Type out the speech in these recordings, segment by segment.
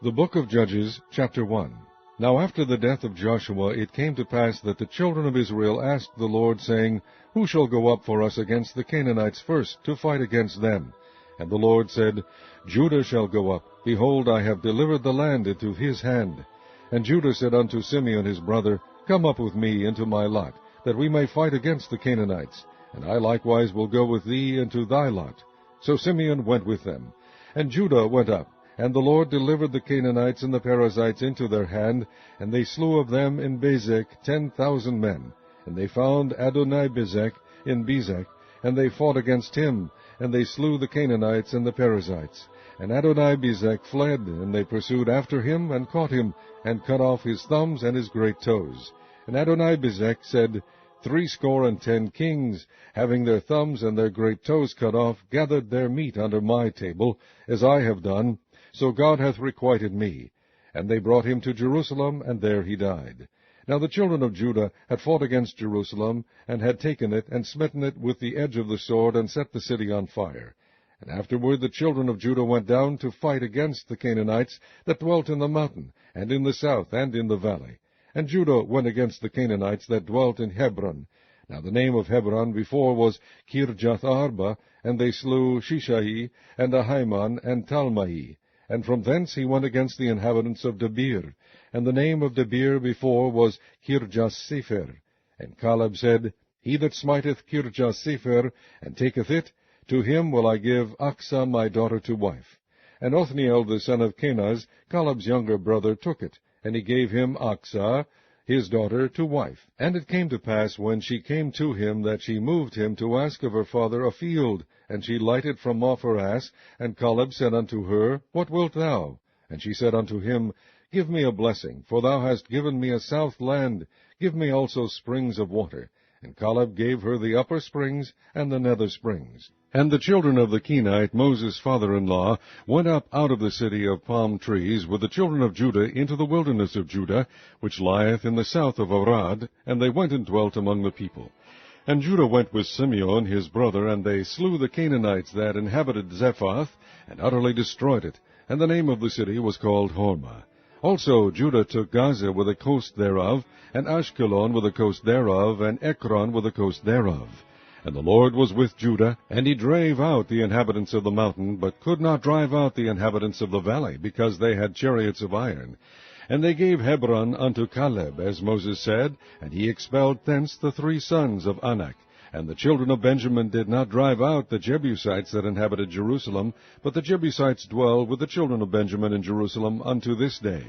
The Book of Judges, chapter 1. Now after the death of Joshua it came to pass that the children of Israel asked the Lord, saying, Who shall go up for us against the Canaanites first, to fight against them? And the Lord said, Judah shall go up. Behold, I have delivered the land into his hand. And Judah said unto Simeon his brother, Come up with me into my lot, that we may fight against the Canaanites. And I likewise will go with thee into thy lot. So Simeon went with them. And Judah went up. And the Lord delivered the Canaanites and the Perizzites into their hand, and they slew of them in Bezek 10,000 men. And they found Adonibezek in Bezek, and they fought against him, and they slew the Canaanites and the Perizzites. And Adonibezek fled, and they pursued after him, and caught him, and cut off his thumbs and his great toes. And Adonibezek said, 70 kings, having their thumbs and their great toes cut off, gathered their meat under my table, as I have done. So God hath requited me. And they brought him to Jerusalem, and there he died. Now the children of Judah had fought against Jerusalem, and had taken it, and smitten it with the edge of the sword, and set the city on fire. And afterward the children of Judah went down to fight against the Canaanites that dwelt in the mountain, and in the south, and in the valley. And Judah went against the Canaanites that dwelt in Hebron. Now the name of Hebron before was Kirjath-arba, and they slew Shishai, and Ahiman, and Talmai. And from thence he went against the inhabitants of Debir. And the name of Debir before was Kirjath-sepher. And Caleb said, He that smiteth Kirjath-sepher, and taketh it, to him will I give Achsah my daughter to wife. And Othniel the son of Kenaz, Caleb's younger brother, took it, and he gave him Achsah his daughter to wife. And it came to pass, when she came to him, that she moved him to ask of her father a field. And she lighted from off her ass, and Caleb said unto her, What wilt thou? And she said unto him, Give me a blessing, for thou hast given me a south land. Give me also springs of water. And Caleb gave her the upper springs and the nether springs. And the children of the Kenite, Moses' father-in-law, went up out of the city of palm trees with the children of Judah into the wilderness of Judah, which lieth in the south of Arad, and they went and dwelt among the people. And Judah went with Simeon his brother, and they slew the Canaanites that inhabited Zephath, and utterly destroyed it, and the name of the city was called Hormah. Also Judah took Gaza with the coast thereof, and Ashkelon with the coast thereof, and Ekron with the coast thereof. And the Lord was with Judah, and he drave out the inhabitants of the mountain, but could not drive out the inhabitants of the valley, because they had chariots of iron. And they gave Hebron unto Caleb, as Moses said, and he expelled thence the 3 sons of Anak. And the children of Benjamin did not drive out the Jebusites that inhabited Jerusalem, but the Jebusites dwell with the children of Benjamin in Jerusalem unto this day.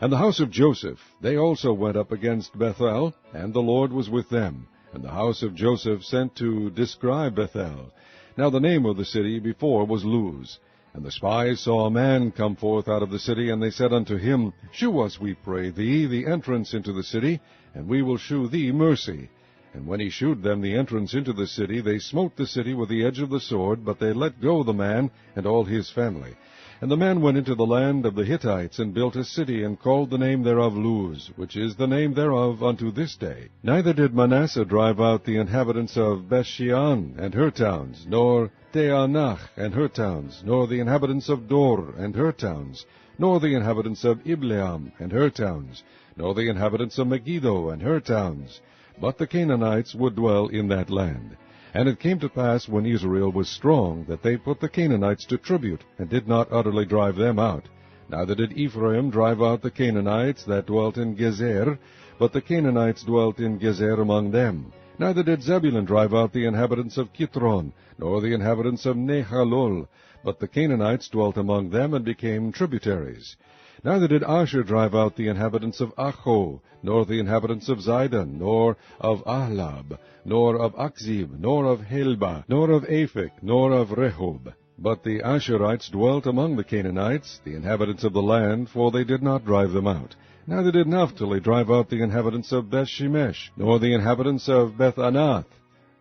And the house of Joseph, they also went up against Bethel, and the Lord was with them. And the house of Joseph sent to describe Bethel. Now the name of the city before was Luz. And the spies saw a man come forth out of the city, and they said unto him, Shew us, we pray thee, the entrance into the city, and we will shew thee mercy. And when he shewed them the entrance into the city, they smote the city with the edge of the sword, but they let go the man and all his family. And the man went into the land of the Hittites, and built a city, and called the name thereof Luz, which is the name thereof unto this day. Neither did Manasseh drive out the inhabitants of Bethshean and her towns, nor Teanach and her towns, nor the inhabitants of Dor and her towns, nor the inhabitants of Ibleam and her towns, nor the inhabitants of Megiddo and her towns. But the Canaanites would dwell in that land. And it came to pass, when Israel was strong, that they put the Canaanites to tribute, and did not utterly drive them out. Neither did Ephraim drive out the Canaanites that dwelt in Gezer, but the Canaanites dwelt in Gezer among them. Neither did Zebulun drive out the inhabitants of Kitron, nor the inhabitants of Nehalol, but the Canaanites dwelt among them, and became tributaries. Neither did Asher drive out the inhabitants of Acho, nor the inhabitants of Zidon, nor of Ahlab, nor of Achzib, nor of Helba, nor of Aphek, nor of Rehob. But the Asherites dwelt among the Canaanites, the inhabitants of the land, for they did not drive them out. Neither did Naphtali drive out the inhabitants of Bethshemesh, nor the inhabitants of Bethanath.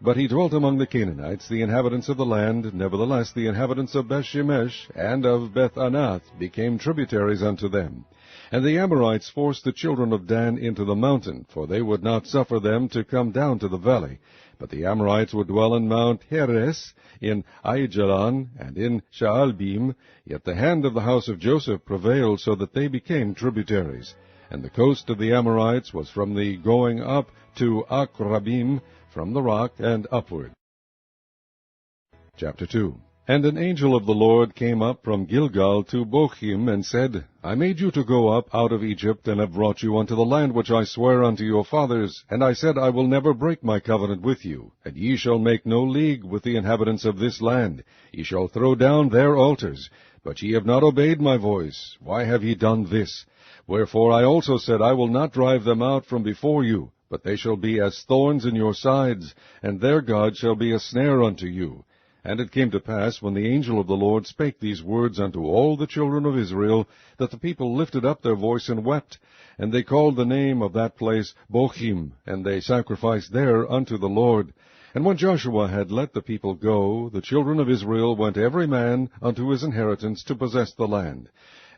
But he dwelt among the Canaanites, the inhabitants of the land. Nevertheless the inhabitants of Bethshemesh and of Beth-anath became tributaries unto them. And the Amorites forced the children of Dan into the mountain, for they would not suffer them to come down to the valley. But the Amorites would dwell in Mount Heres, in Aijalon, and in Shaalbim. Yet the hand of the house of Joseph prevailed, so that they became tributaries. And the coast of the Amorites was from the going up to Akrabim, from the rock and upward. Chapter 2. And an angel of the Lord came up from Gilgal to Bochim, and said, I made you to go up out of Egypt, and have brought you unto the land which I sware unto your fathers. And I said, I will never break my covenant with you, and ye shall make no league with the inhabitants of this land. Ye shall throw down their altars. But ye have not obeyed my voice. Why have ye done this? Wherefore I also said, I will not drive them out from before you, but they shall be as thorns in your sides, and their God shall be a snare unto you. And it came to pass, when the angel of the Lord spake these words unto all the children of Israel, that the people lifted up their voice and wept. And they called the name of that place Bochim, and they sacrificed there unto the Lord. And when Joshua had let the people go, the children of Israel went every man unto his inheritance to possess the land.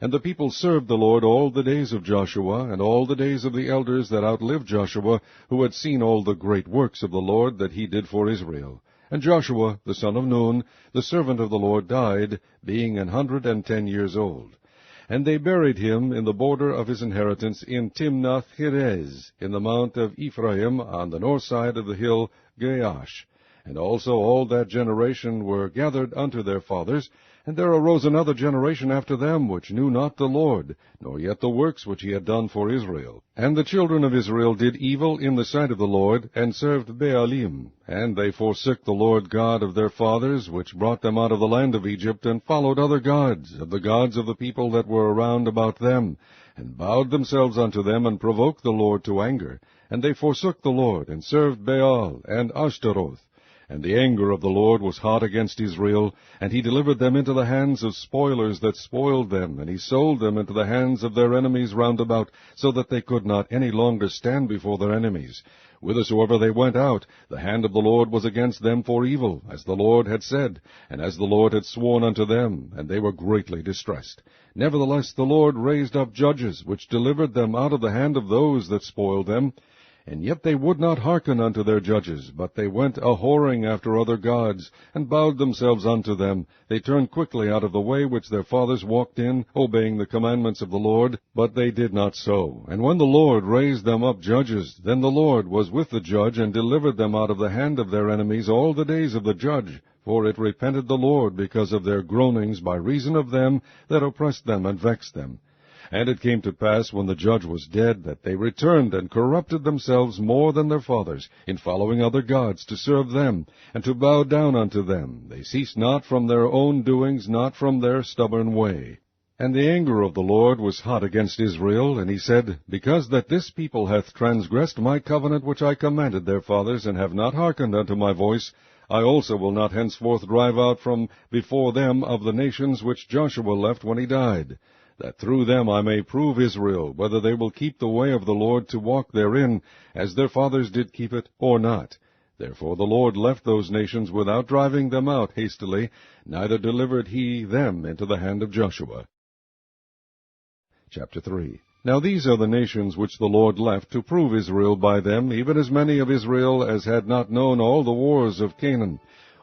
And the people served the Lord all the days of Joshua, and all the days of the elders that outlived Joshua, who had seen all the great works of the Lord that he did for Israel. And Joshua, the son of Nun, the servant of the Lord, died, being 110 years old. And they buried him in the border of his inheritance in Timnath-Heres, in the mount of Ephraim, on the north side of the hill Gaash. And also all that generation were gathered unto their fathers. And there arose another generation after them, which knew not the Lord, nor yet the works which he had done for Israel. And the children of Israel did evil in the sight of the Lord, and served Baalim. And they forsook the Lord God of their fathers, which brought them out of the land of Egypt, and followed other gods, of the gods of the people that were around about them, and bowed themselves unto them, and provoked the Lord to anger. And they forsook the Lord, and served Baal and Ashtaroth. And the anger of the Lord was hot against Israel, and he delivered them into the hands of spoilers that spoiled them, and he sold them into the hands of their enemies round about, so that they could not any longer stand before their enemies. Whithersoever they went out, the hand of the Lord was against them for evil, as the Lord had said, and as the Lord had sworn unto them, and they were greatly distressed. Nevertheless the Lord raised up judges, which delivered them out of the hand of those that spoiled them. And yet they would not hearken unto their judges, but they went a-whoring after other gods, and bowed themselves unto them. They turned quickly out of the way which their fathers walked in, obeying the commandments of the Lord, but they did not so. And when the Lord raised them up judges, then the Lord was with the judge, and delivered them out of the hand of their enemies all the days of the judge. For it repented the Lord because of their groanings by reason of them that oppressed them and vexed them. And it came to pass, when the judge was dead, that they returned and corrupted themselves more than their fathers, in following other gods, to serve them, and to bow down unto them. They ceased not from their own doings, not from their stubborn way. And the anger of the Lord was hot against Israel, and he said, Because that this people hath transgressed my covenant which I commanded their fathers, and have not hearkened unto my voice, I also will not henceforth drive out from before them of the nations which Joshua left when he died, that through them I may prove Israel, whether they will keep the way of the Lord to walk therein, as their fathers did keep it, or not. Therefore the Lord left those nations without driving them out hastily, neither delivered he them into the hand of Joshua. Chapter 3. Now these are the nations which the Lord left to prove Israel by them, even as many of Israel as had not known all the wars of Canaan,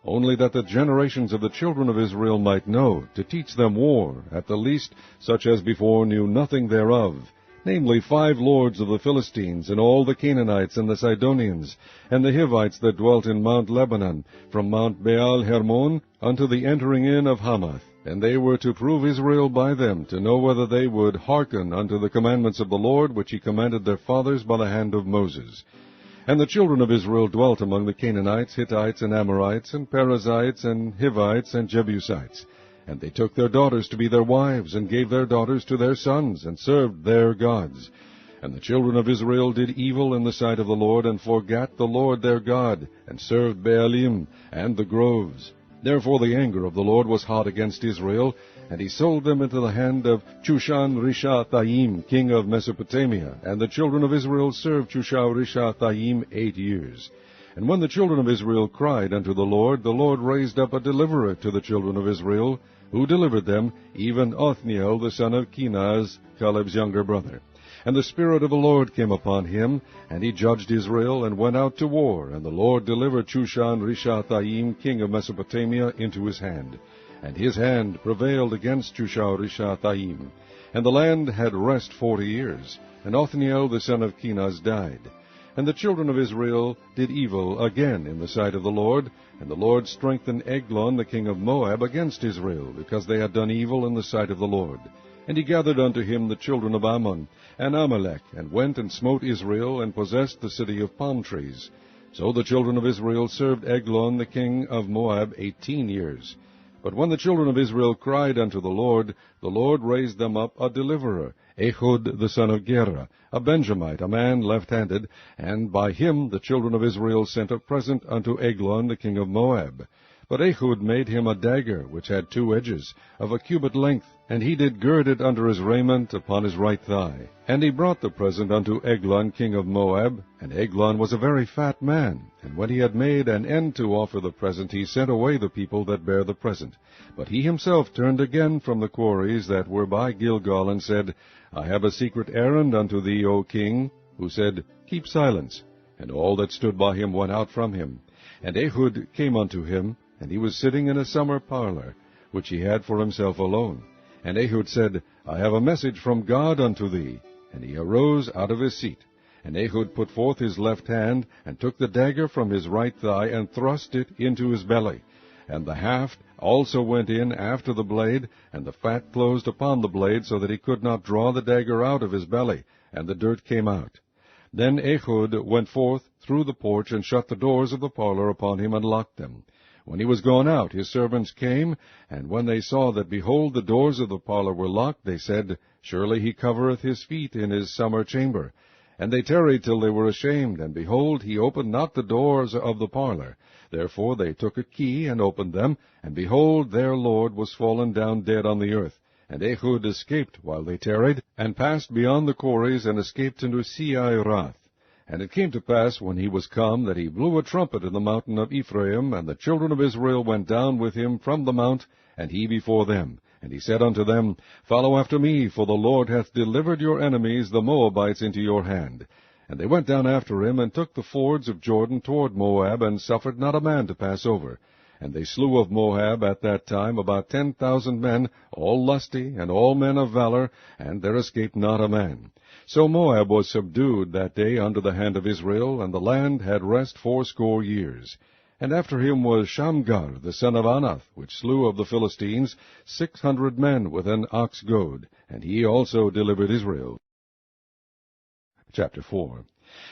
only that the generations of the children of Israel might know, to teach them war, at the least such as before knew nothing thereof, namely 5 lords of the Philistines, and all the Canaanites, and the Sidonians, and the Hivites that dwelt in Mount Lebanon, from Mount Baal Hermon unto the entering in of Hamath. And they were to prove Israel by them, to know whether they would hearken unto the commandments of the Lord, which he commanded their fathers by the hand of Moses. And the children of Israel dwelt among the Canaanites, Hittites, and Amorites, and Perizzites, and Hivites, and Jebusites. And they took their daughters to be their wives, and gave their daughters to their sons, and served their gods. And the children of Israel did evil in the sight of the Lord, and forgat the Lord their God, and served Baalim and the groves. Therefore the anger of the Lord was hot against Israel, and he sold them into the hand of Chushan-Rishathaim, king of Mesopotamia. And the children of Israel served Chushan-Rishathaim 8 years. And when the children of Israel cried unto the Lord raised up a deliverer to the children of Israel, who delivered them, even Othniel the son of Kenaz, Caleb's younger brother. And the Spirit of the Lord came upon him, and he judged Israel, and went out to war. And the Lord delivered Chushan-Rishathaim, king of Mesopotamia, into his hand. And his hand prevailed against Chushan-Rishathaim. And the land had rest 40 years. And Othniel the son of Kenaz died. And the children of Israel did evil again in the sight of the Lord, and the Lord strengthened Eglon the king of Moab against Israel, because they had done evil in the sight of the Lord. And he gathered unto him the children of Ammon and Amalek, and went and smote Israel, and possessed the city of palm trees. So the children of Israel served Eglon the king of Moab 18 years. But when the children of Israel cried unto the Lord raised them up a deliverer, Ehud the son of Gera, a Benjamite, a man left-handed, and by him the children of Israel sent a present unto Eglon the king of Moab. But Ehud made him a dagger, which had 2 edges, of a cubit length, and he did gird it under his raiment upon his right thigh. And he brought the present unto Eglon king of Moab, and Eglon was a very fat man. And when he had made an end to offer the present, he sent away the people that bare the present. But he himself turned again from the quarries that were by Gilgal, and said, I have a secret errand unto thee, O king. Who said, Keep silence. And all that stood by him went out from him. And Ehud came unto him, and he was sitting in a summer parlor, which he had for himself alone. And Ehud said, I have a message from God unto thee. And he arose out of his seat. And Ehud put forth his left hand, and took the dagger from his right thigh, and thrust it into his belly. And the haft also went in after the blade, and the fat closed upon the blade, so that he could not draw the dagger out of his belly, and the dirt came out. Then Ehud went forth through the porch, and shut the doors of the parlor upon him, and locked them. When he was gone out, his servants came, and when they saw that, behold, the doors of the parlor were locked, they said, Surely he covereth his feet in his summer chamber. And they tarried till they were ashamed, and behold, he opened not the doors of the parlor. Therefore they took a key, and opened them, and behold, their lord was fallen down dead on the earth. And Ehud escaped while they tarried, and passed beyond the quarries, and escaped into Seirath. And it came to pass, when he was come, that he blew a trumpet in the mountain of Ephraim, and the children of Israel went down with him from the mount, and he before them. And he said unto them, Follow after me, for the Lord hath delivered your enemies, the Moabites, into your hand. And they went down after him, and took the fords of Jordan toward Moab, and suffered not a man to pass over. And they slew of Moab at that time about 10,000 men, all lusty, and all men of valor, and there escaped not a man. So Moab was subdued that day under the hand of Israel, and the land had rest 80 years. And after him was Shamgar the son of Anath, which slew of the Philistines 600 men with an ox goad, and he also delivered Israel. Chapter 4.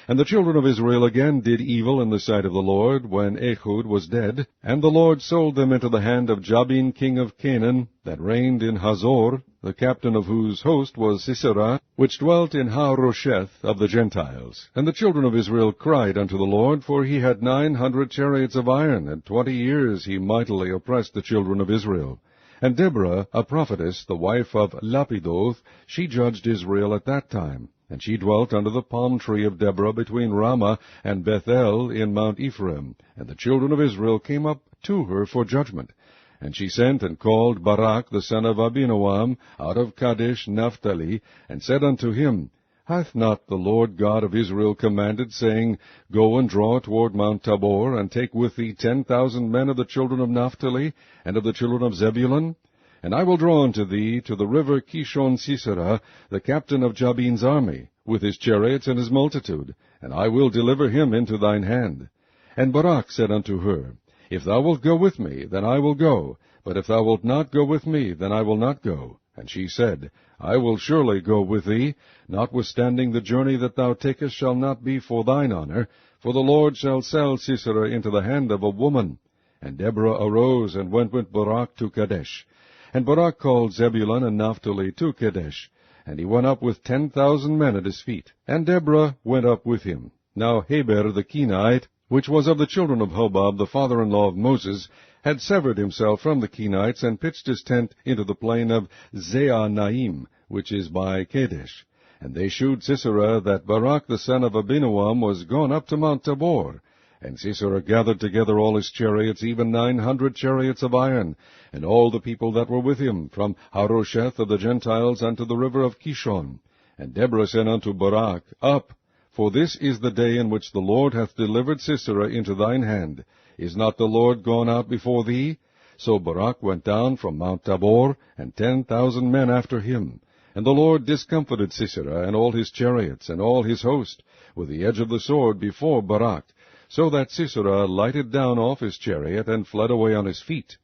And the children of Israel again did evil in the sight of the Lord, when Ehud was dead, and the Lord sold them into the hand of Jabin king of Canaan, that reigned in Hazor, the captain of whose host was Sisera, which dwelt in Harosheth of the Gentiles. And the children of Israel cried unto the Lord, for he had 900 chariots of iron, and 20 years he mightily oppressed the children of Israel. And Deborah, a prophetess, the wife of Lapidoth, she judged Israel at that time. And she dwelt under the palm tree of Deborah between Ramah and Bethel in Mount Ephraim. And the children of Israel came up to her for judgment. And she sent and called Barak the son of Abinoam out of Kadesh Naphtali, and said unto him, Hath not the Lord God of Israel commanded, saying, Go and draw toward Mount Tabor, and take with thee 10,000 men of the children of Naphtali, and of the children of Zebulun? And I will draw unto thee to the river Kishon Sisera, the captain of Jabin's army, with his chariots and his multitude, and I will deliver him into thine hand. And Barak said unto her, If thou wilt go with me, then I will go, but if thou wilt not go with me, then I will not go. And she said, I will surely go with thee, notwithstanding the journey that thou takest shall not be for thine honor, for the Lord shall sell Sisera into the hand of a woman. And Deborah arose and went with Barak to Kadesh. And Barak called Zebulun and Naphtali to Kadesh, and he went up with 10,000 men at his feet. And Deborah went up with him. Now Heber the Kenite, which was of the children of Hobab, the father-in-law of Moses, had severed himself from the Kenites, and pitched his tent into the plain of Zeanaim, which is by Kadesh. And they shewed Sisera that Barak the son of Abinoam was gone up to Mount Tabor. And Sisera gathered together all his chariots, even 900 chariots of iron, and all the people that were with him, from Harosheth of the Gentiles unto the river of Kishon. And Deborah said unto Barak, Up, for this is the day in which the Lord hath delivered Sisera into thine hand. Is not the Lord gone out before thee? So Barak went down from Mount Tabor, and 10,000 men after him. And the Lord discomfited Sisera, and all his chariots, and all his host, with the edge of the sword before Barak, so that Sisera lighted down off his chariot, and fled away on his feet.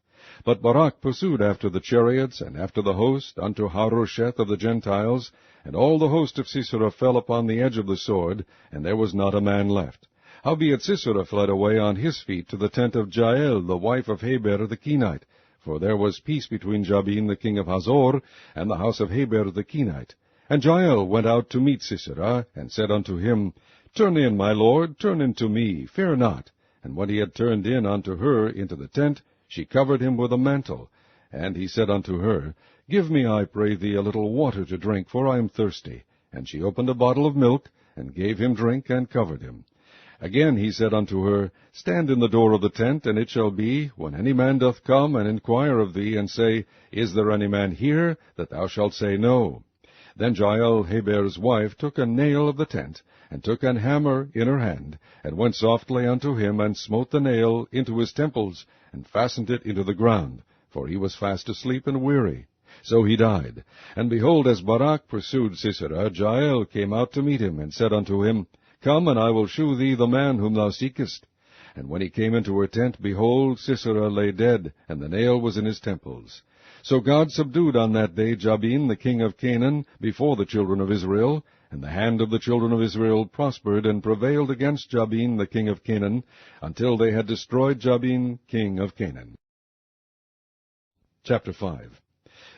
But Barak pursued after the chariots, and after the host, unto Harosheth of the Gentiles, and all the host of Sisera fell upon the edge of the sword, and there was not a man left. Howbeit Sisera fled away on his feet to the tent of Jael, the wife of Heber the Kenite, for there was peace between Jabin the king of Hazor, and the house of Heber the Kenite. And Jael went out to meet Sisera, and said unto him, Turn in, my lord, turn in to me, fear not. And when he had turned in unto her into the tent, she covered him with a mantle. And he said unto her, Give me, I pray thee, a little water to drink, for I am thirsty. And she opened a bottle of milk, and gave him drink, and covered him. Again he said unto her, Stand in the door of the tent, and it shall be, when any man doth come and inquire of thee, and say, Is there any man here? That thou shalt say, No. Then Jael, Heber's wife, took a nail of the tent, and took an hammer in her hand, and went softly unto him, and smote the nail into his temples, and fastened it into the ground, for he was fast asleep and weary. So he died. And behold, as Barak pursued Sisera, Jael came out to meet him, and said unto him, Come, and I will shew thee the man whom thou seekest. And when he came into her tent, behold, Sisera lay dead, and the nail was in his temples. So God subdued on that day Jabin the king of Canaan before the children of Israel, and the hand of the children of Israel prospered and prevailed against Jabin the king of Canaan, until they had destroyed Jabin king of Canaan. Chapter 5.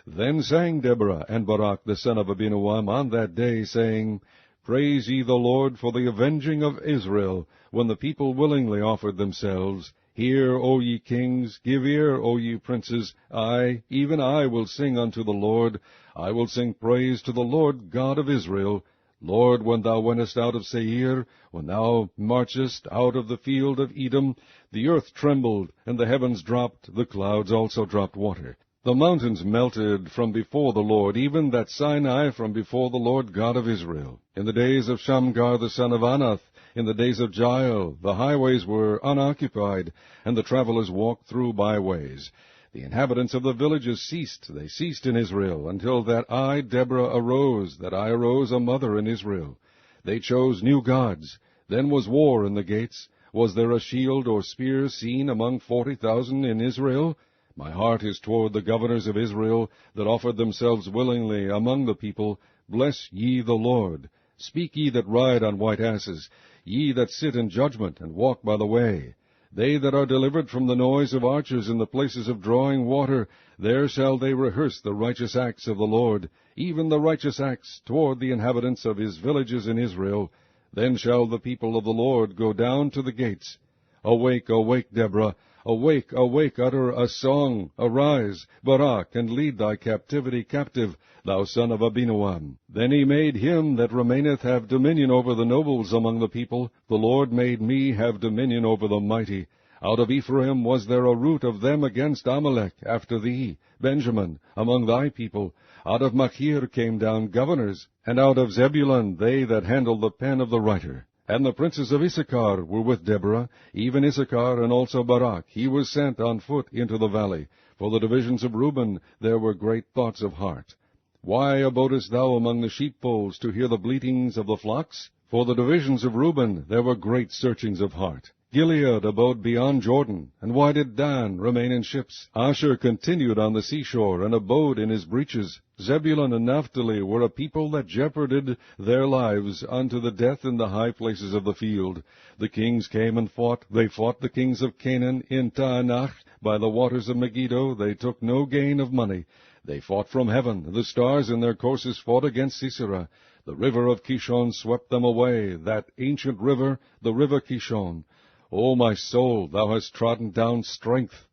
Then sang Deborah and Barak the son of Abinoam on that day, saying, Praise ye the Lord for the avenging of Israel, when the people willingly offered themselves. Hear, O ye kings, give ear, O ye princes. I, even I, will sing unto the Lord. I will sing praise to the Lord God of Israel. Lord, when thou wentest out of Seir, when thou marchest out of the field of Edom, the earth trembled, and the heavens dropped, the clouds also dropped water. The mountains melted from before the Lord, even that Sinai from before the Lord God of Israel. In the days of Shamgar the son of Anath, in the days of Jael, the highways were unoccupied, and the travelers walked through byways. The inhabitants of the villages ceased, they ceased in Israel, until that I, Deborah, arose, that I arose a mother in Israel. They chose new gods. Then was war in the gates. Was there a shield or spear seen among 40,000 in Israel? My heart is toward the governors of Israel, that offered themselves willingly among the people. Bless ye the Lord. Speak ye that ride on white asses, ye that sit in judgment, and walk by the way. They that are delivered from the noise of archers in the places of drawing water, there shall they rehearse the righteous acts of the Lord, even the righteous acts toward the inhabitants of his villages in Israel. Then shall the people of the Lord go down to the gates. Awake, awake, Deborah. Awake, awake, utter a song. Arise, Barak, and lead thy captivity captive, thou son of Abinoam. Then he made him that remaineth have dominion over the nobles among the people. The Lord made me have dominion over the mighty. Out of Ephraim was there a root of them against Amalek, after thee, Benjamin, among thy people. Out of Machir came down governors, and out of Zebulun they that handled the pen of the writer. And the princes of Issachar were with Deborah, even Issachar and also Barak. He was sent on foot into the valley. For the divisions of Reuben there were great thoughts of heart. Why abodest thou among the sheepfolds to hear the bleatings of the flocks? For the divisions of Reuben there were great searchings of heart. Gilead abode beyond Jordan, and why did Dan remain in ships? Asher continued on the seashore, and abode in his breaches. Zebulun and Naphtali were a people that jeoparded their lives unto the death in the high places of the field. The kings came and fought. They fought the kings of Canaan in Taanach. By the waters of Megiddo they took no gain of money. They fought from heaven. The stars in their courses fought against Sisera. The river of Kishon swept them away, that ancient river, the river Kishon. O my soul, thou hast trodden down strength.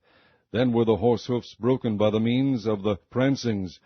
Then were the horse-hoofs broken by the means of the prancings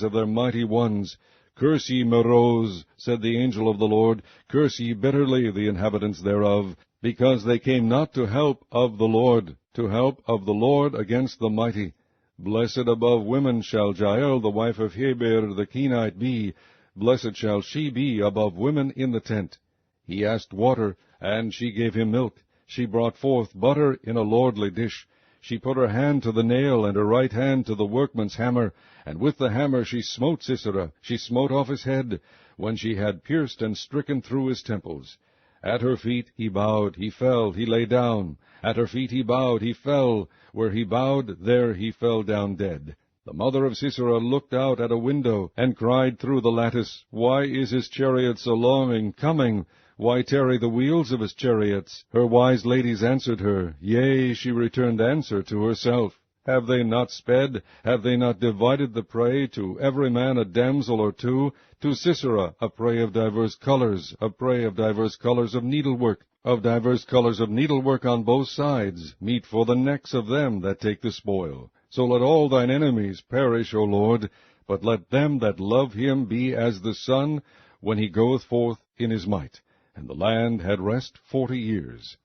of their mighty ones. Curse ye Meroz, said the angel of the Lord, curse ye bitterly the inhabitants thereof. because they came not to help of the Lord against the mighty. Blessed above women shall Jael the wife of Heber the Kenite be. Blessed shall she be above women in the tent. He asked water, and she gave him milk. She brought forth butter in a lordly dish. She put her hand to the nail, and her right hand to the workman's hammer, and with the hammer she smote Sisera. She smote off his head, when she had pierced and stricken through his temples. At her feet he bowed, he fell, he lay down. At her feet he bowed, he fell. Where he bowed, there he fell down dead. The mother of Sisera looked out at a window, and cried through the lattice, Why is his chariot so long in coming? Why tarry the wheels of his chariots? Her wise ladies answered her. Yea, she returned answer to herself. Have they not sped? Have they not divided the prey, to every man a damsel or two? To Sisera a prey of divers colors, a prey of divers colors of needlework on both sides, meat for the necks of them that take the spoil. So let all thine enemies perish, O Lord, but let them that love him be as the sun when he goeth forth in his might. And the land had rest 40 years.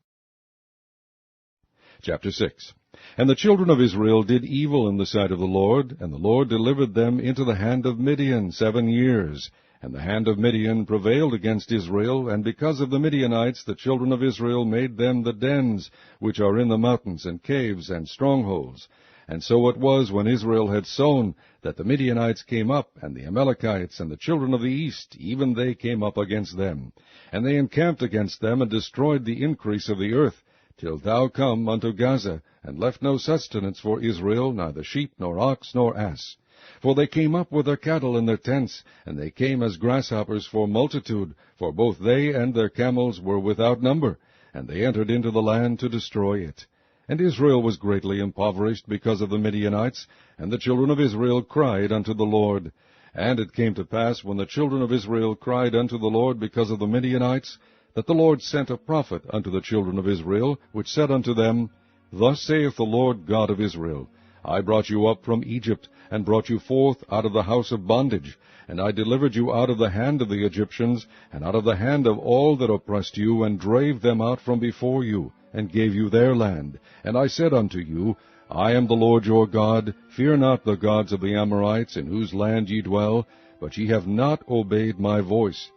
Chapter 6. And the children of Israel did evil in the sight of the Lord, and the Lord delivered them into the hand of Midian 7 years. And the hand of Midian prevailed against Israel, and because of the Midianites the children of Israel made them the dens, which are in the mountains, and caves, and strongholds. And so it was, when Israel had sown, that the Midianites came up, and the Amalekites, and the children of the east, even they came up against them. And they encamped against them, and destroyed the increase of the earth, till thou come unto Gaza, and left no sustenance for Israel, neither sheep, nor ox, nor ass. For they came up with their cattle in their tents, and they came as grasshoppers for multitude, for both they and their camels were without number, and they entered into the land to destroy it. And Israel was greatly impoverished because of the Midianites, and the children of Israel cried unto the Lord. And it came to pass, when the children of Israel cried unto the Lord because of the Midianites, that the Lord sent a prophet unto the children of Israel, which said unto them, Thus saith the Lord God of Israel, I brought you up from Egypt, and brought you forth out of the house of bondage, and I delivered you out of the hand of the Egyptians, and out of the hand of all that oppressed you, and drave them out from before you, and gave you their land. And I said unto you, I am the Lord your God. Fear not the gods of the Amorites, in whose land ye dwell, but ye have not obeyed my voice.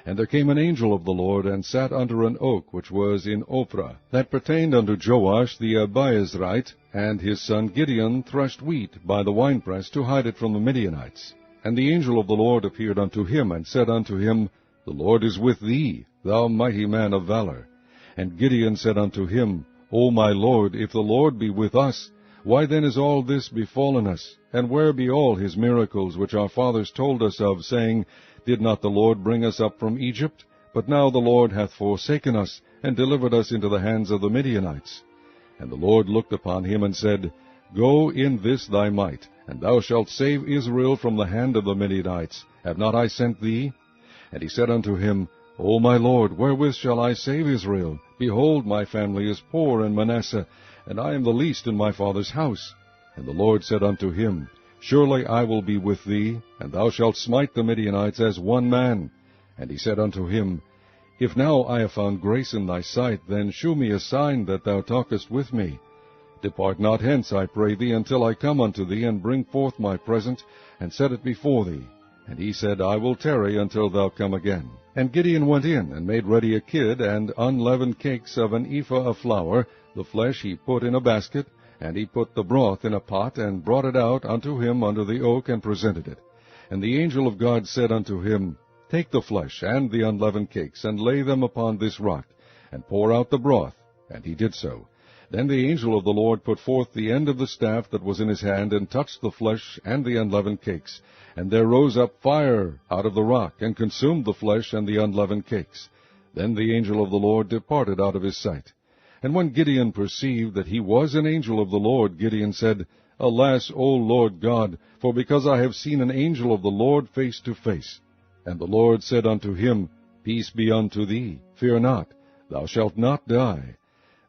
And there came an angel of the Lord, and sat under an oak which was in Ophrah, that pertained unto Joash the Abiezrite, and his son Gideon threshed wheat by the winepress to hide it from the Midianites. And the angel of the Lord appeared unto him, and said unto him, The Lord is with thee, thou mighty man of valor. And Gideon said unto him, O my Lord, if the Lord be with us, why then is all this befallen us? And where be all his miracles which our fathers told us of, saying, Did not the Lord bring us up from Egypt? But now the Lord hath forsaken us, and delivered us into the hands of the Midianites. And the Lord looked upon him, and said, Go in this thy might, and thou shalt save Israel from the hand of the Midianites. Have not I sent thee? And he said unto him, O my Lord, wherewith shall I save Israel? Behold, my family is poor in Manasseh, and I am the least in my father's house. And the Lord said unto him, Surely I will be with thee, and thou shalt smite the Midianites as one man. And he said unto him, If now I have found grace in thy sight, then shew me a sign that thou talkest with me. Depart not hence, I pray thee, until I come unto thee, and bring forth my present, and set it before thee. And he said, I will tarry until thou come again. And Gideon went in, and made ready a kid, and unleavened cakes of an ephah of flour. The flesh he put in a basket, and he put the broth in a pot, and brought it out unto him under the oak, and presented it. And the angel of God said unto him, Take the flesh and the unleavened cakes, and lay them upon this rock, and pour out the broth. And he did so. Then the angel of the Lord put forth the end of the staff that was in his hand, and touched the flesh and the unleavened cakes. And there rose up fire out of the rock, and consumed the flesh and the unleavened cakes. Then the angel of the Lord departed out of his sight. And when Gideon perceived that he was an angel of the Lord, Gideon said, Alas, O Lord God, for because I have seen an angel of the Lord face to face. And the Lord said unto him, Peace be unto thee, fear not, thou shalt not die.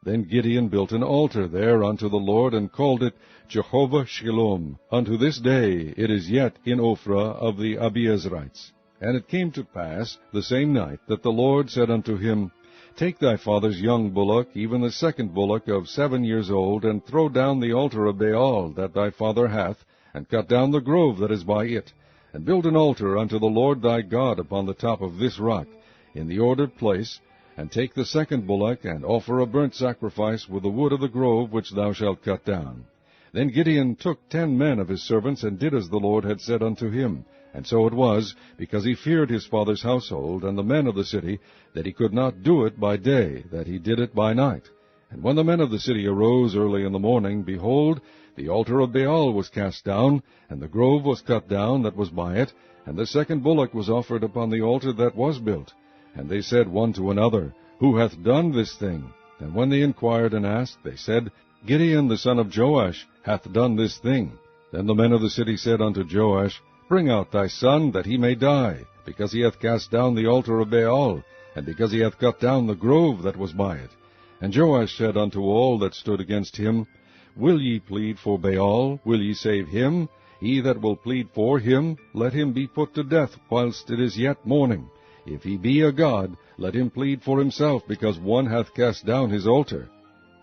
Then Gideon built an altar there unto the Lord, and called it Jehovah Shalom. Unto this day it is yet in Ophrah of the Abiezrites. And it came to pass the same night that the Lord said unto him, Take thy father's young bullock, even the second bullock of 7 years old, and throw down the altar of Baal that thy father hath, and cut down the grove that is by it, and build an altar unto the Lord thy God upon the top of this rock, in the ordered place, and take the second bullock, and offer a burnt sacrifice with the wood of the grove which thou shalt cut down. Then Gideon took 10 men of his servants, and did as the Lord had said unto him. And so it was, because he feared his father's household and the men of the city, that he could not do it by day, that he did it by night. And when the men of the city arose early in the morning, behold, the altar of Baal was cast down, and the grove was cut down that was by it, and the second bullock was offered upon the altar that was built. And they said one to another, Who hath done this thing? And when they inquired and asked, they said, Gideon the son of Joash hath done this thing. Then the men of the city said unto Joash, Bring out thy son, that he may die, because he hath cast down the altar of Baal, and because he hath cut down the grove that was by it. And Joash said unto all that stood against him, Will ye plead for Baal? Will ye save him? He that will plead for him, let him be put to death whilst it is yet morning. If he be a god, let him plead for himself, because one hath cast down his altar.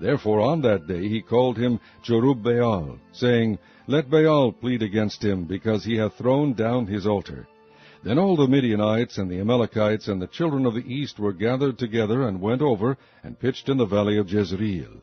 Therefore on that day he called him Jerubbaal, saying, Let Baal plead against him, because he hath thrown down his altar. Then all the Midianites and the Amalekites and the children of the east were gathered together, and went over, and pitched in the valley of Jezreel.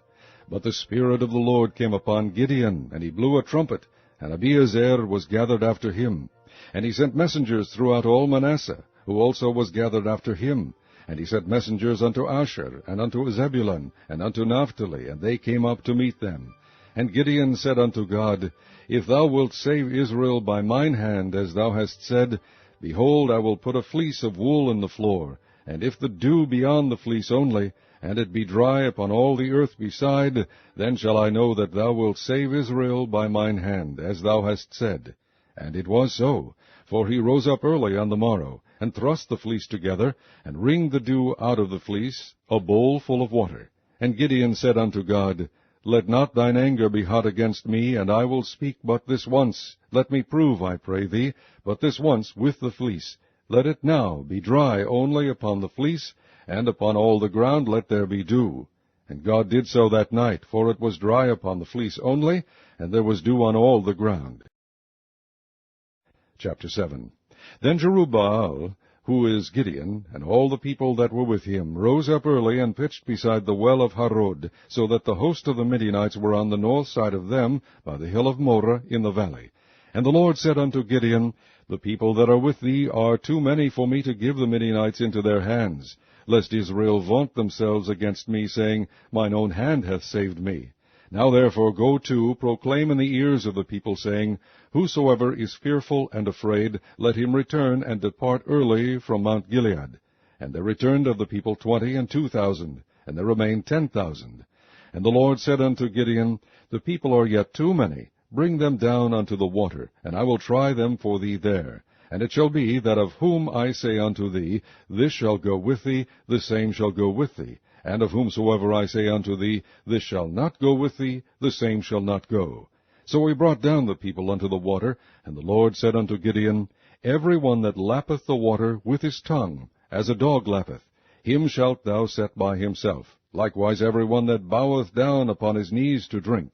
But the Spirit of the Lord came upon Gideon, and he blew a trumpet, and Abiezer was gathered after him. And he sent messengers throughout all Manasseh, who also was gathered after him. And he sent messengers unto Asher, and unto Zebulun, and unto Naphtali, and they came up to meet them. And Gideon said unto God, If thou wilt save Israel by mine hand, as thou hast said, behold, I will put a fleece of wool in the floor, and if the dew be on the fleece only, and it be dry upon all the earth beside, then shall I know that thou wilt save Israel by mine hand, as thou hast said. And it was so, for he rose up early on the morrow, and thrust the fleece together, and wringed the dew out of the fleece, a bowl full of water. And Gideon said unto God, Let not thine anger be hot against me, and I will speak but this once. Let me prove, I pray thee, but this once with the fleece. Let it now be dry only upon the fleece, and upon all the ground let there be dew. And God did so that night, for it was dry upon the fleece only, and there was dew on all the ground. Chapter 7. Then Jerubbaal, who is Gideon, and all the people that were with him, rose up early, and pitched beside the well of Harod, so that the host of the Midianites were on the north side of them, by the hill of Moreh in the valley. And the Lord said unto Gideon, The people that are with thee are too many for me to give the Midianites into their hands, lest Israel vaunt themselves against me, saying, Mine own hand hath saved me. Now therefore go to, proclaim in the ears of the people, saying, Whosoever is fearful and afraid, let him return and depart early from Mount Gilead. And there returned of the people 20 and 2,000, and there remained 10,000. And the Lord said unto Gideon, The people are yet too many. Bring them down unto the water, and I will try them for thee there. And it shall be, that of whom I say unto thee, This shall go with thee, the same shall go with thee. And of whomsoever I say unto thee, This shall not go with thee, the same shall not go. So he brought down the people unto the water, and the Lord said unto Gideon, Every one that lappeth the water with his tongue, as a dog lappeth, him shalt thou set by himself. Likewise every one that boweth down upon his knees to drink.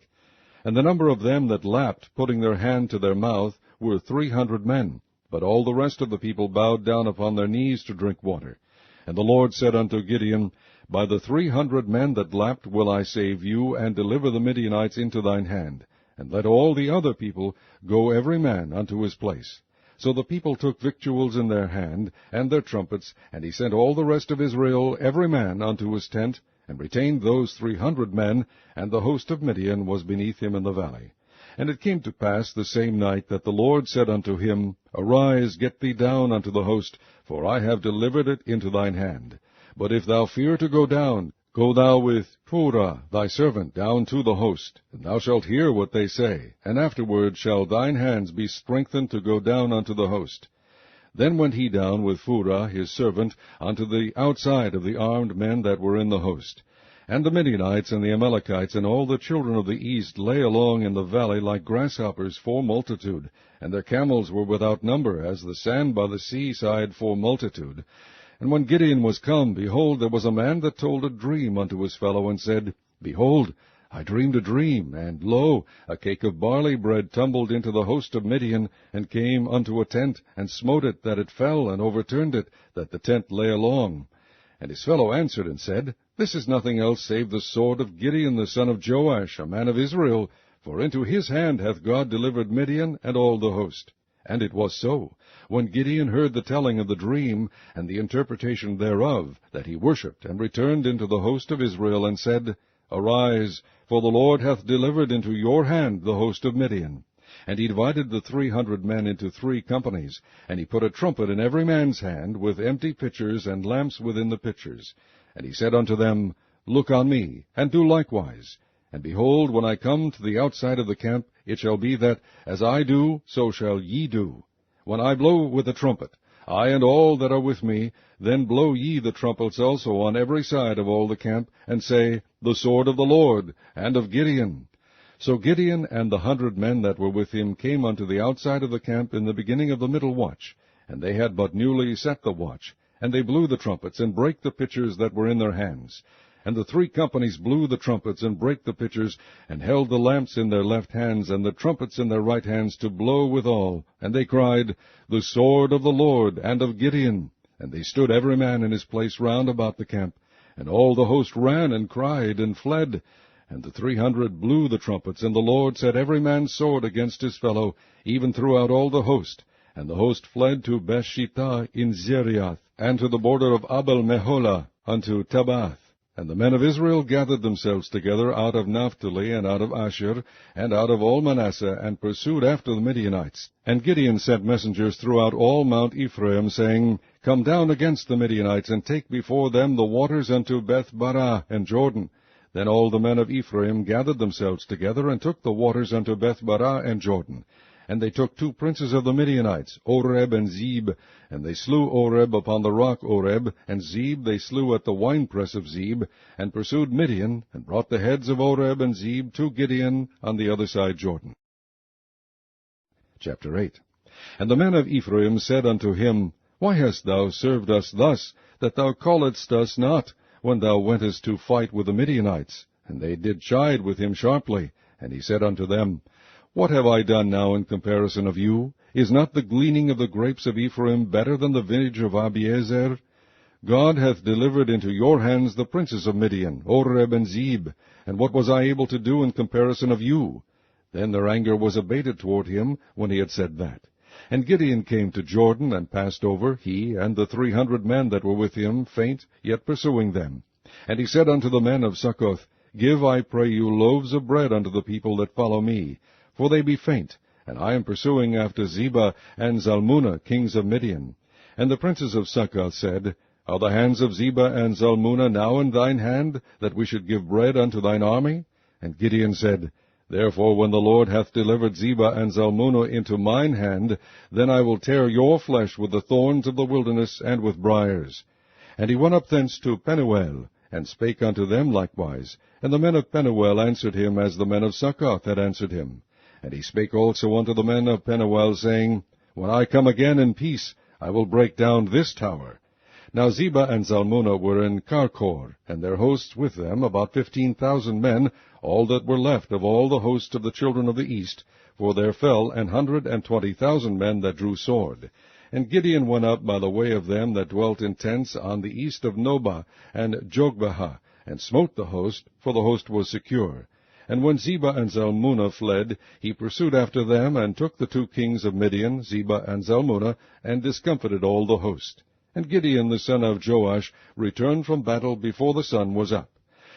And the number of them that lapped, putting their hand to their mouth, were 300 men. But all the rest of the people bowed down upon their knees to drink water. And the Lord said unto Gideon, By the 300 men that lapped will I save you, and deliver the Midianites into thine hand. And let all the other people go every man unto his place. So the people took victuals in their hand, and their trumpets, and he sent all the rest of Israel every man unto his tent, and retained those 300 men, and the host of Midian was beneath him in the valley. And it came to pass the same night that the Lord said unto him, Arise, get thee down unto the host, for I have delivered it into thine hand. But if thou fear to go down, go thou with Phurah thy servant down to the host, and thou shalt hear what they say, and afterward shall thine hands be strengthened to go down unto the host. Then went he down with Phurah his servant unto the outside of the armed men that were in the host. And the Midianites and the Amalekites and all the children of the east lay along in the valley like grasshoppers for multitude, and their camels were without number, as the sand by the sea side for multitude. And when Gideon was come, behold, there was a man that told a dream unto his fellow, and said, Behold, I dreamed a dream, and, lo, a cake of barley bread tumbled into the host of Midian, and came unto a tent, and smote it, that it fell, and overturned it, that the tent lay along. And his fellow answered and said, This is nothing else save the sword of Gideon the son of Joash, a man of Israel, for into his hand hath God delivered Midian and all the host. And it was so, when Gideon heard the telling of the dream, and the interpretation thereof, that he worshipped, and returned into the host of Israel, and said, Arise, for the Lord hath delivered into your hand the host of Midian. And he divided the 300 men into 3 companies, and he put a trumpet in every man's hand, with empty pitchers and lamps within the pitchers. And he said unto them, Look on me, and do likewise. And behold, when I come to the outside of the camp, it shall be that, as I do, so shall ye do. When I blow with the trumpet, I and all that are with me, then blow ye the trumpets also on every side of all the camp, and say, The sword of the Lord, and of Gideon. So Gideon and the 100 men that were with him came unto the outside of the camp in the beginning of the middle watch, and they had but newly set the watch. And they blew the trumpets, and brake the pitchers that were in their hands. And the 3 companies blew the trumpets, and brake the pitchers, and held the lamps in their left hands, and the trumpets in their right hands, to blow withal. And they cried, The sword of the Lord, and of Gideon. And they stood every man in his place round about the camp. And all the host ran, and cried, and fled. And the 300 blew the trumpets, and the Lord set every man's sword against his fellow, even throughout all the host. And the host fled to Bethshittah in Zeriath, and to the border of Abel-Meholah, unto Tabath. And the men of Israel gathered themselves together out of Naphtali, and out of Asher, and out of all Manasseh, and pursued after the Midianites. And Gideon sent messengers throughout all Mount Ephraim, saying, Come down against the Midianites, and take before them the waters unto Beth-barah and Jordan. Then all the men of Ephraim gathered themselves together, and took the waters unto Beth-barah and Jordan. And they took 2 princes of the Midianites, Oreb and Zeb, and they slew Oreb upon the rock Oreb, and Zeb they slew at the winepress of Zeb, and pursued Midian, and brought the heads of Oreb and Zeb to Gideon on the other side Jordan. Chapter 8. And the men of Ephraim said unto him, Why hast thou served us thus, that thou calledst us not, when thou wentest to fight with the Midianites? And they did chide with him sharply. And he said unto them, What have I done now in comparison of you? Is not the gleaning of the grapes of Ephraim better than the vintage of Abiezer? God hath delivered into your hands the princes of Midian, Oreb and Zeb. And what was I able to do in comparison of you? Then their anger was abated toward him, when he had said that. And Gideon came to Jordan, and passed over, he and the 300 men that were with him, faint, yet pursuing them. And he said unto the men of Succoth, Give, I pray you, loaves of bread unto the people that follow me, for they be faint, and I am pursuing after Zebah and Zalmunna, kings of Midian. And the princes of Succoth said, Are the hands of Zebah and Zalmunna now in thine hand, that we should give bread unto thine army? And Gideon said, Therefore when the Lord hath delivered Zebah and Zalmunna into mine hand, then I will tear your flesh with the thorns of the wilderness and with briers. And he went up thence to Penuel, and spake unto them likewise. And the men of Penuel answered him as the men of Succoth had answered him. And he spake also unto the men of Penuel, saying, When I come again in peace, I will break down this tower. Now Zebah and Zalmunna were in Karkor, and their hosts with them, about 15,000 men, all that were left of all the host of the children of the east, for there fell 120,000 men that drew sword. And Gideon went up by the way of them that dwelt in tents on the east of Nobah and Jogbehah, and smote the host, for the host was secure. And when Zebah and Zalmunna fled, he pursued after them, and took the 2 kings of Midian, Zebah and Zalmunna, and discomfited all the host. And Gideon the son of Joash returned from battle before the sun was up,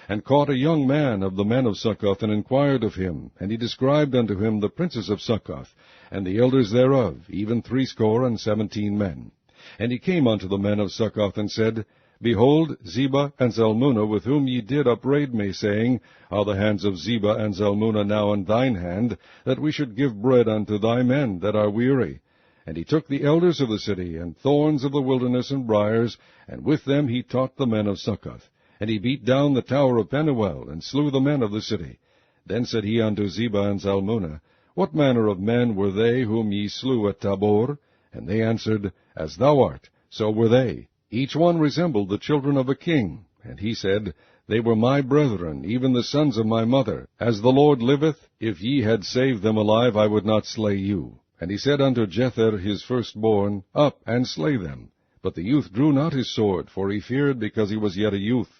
and caught a young man of the men of Succoth, and inquired of him. And he described unto him the princes of Succoth, and the elders thereof, even 17 men. And he came unto the men of Succoth, and said, Behold, Zebah and Zalmunna, with whom ye did upbraid me, saying, Are the hands of Zebah and Zalmunna now in thine hand, that we should give bread unto thy men that are weary? And he took the elders of the city, and thorns of the wilderness, and briers, and with them he taught the men of Succoth. And he beat down the tower of Penuel, and slew the men of the city. Then said he unto Zebah and Zalmunna, What manner of men were they whom ye slew at Tabor? And they answered, As thou art, so were they. Each one resembled the children of a king. And he said, They were my brethren, even the sons of my mother. As the Lord liveth, if ye had saved them alive, I would not slay you. And he said unto Jether his firstborn, Up, and slay them. But the youth drew not his sword, for he feared, because he was yet a youth.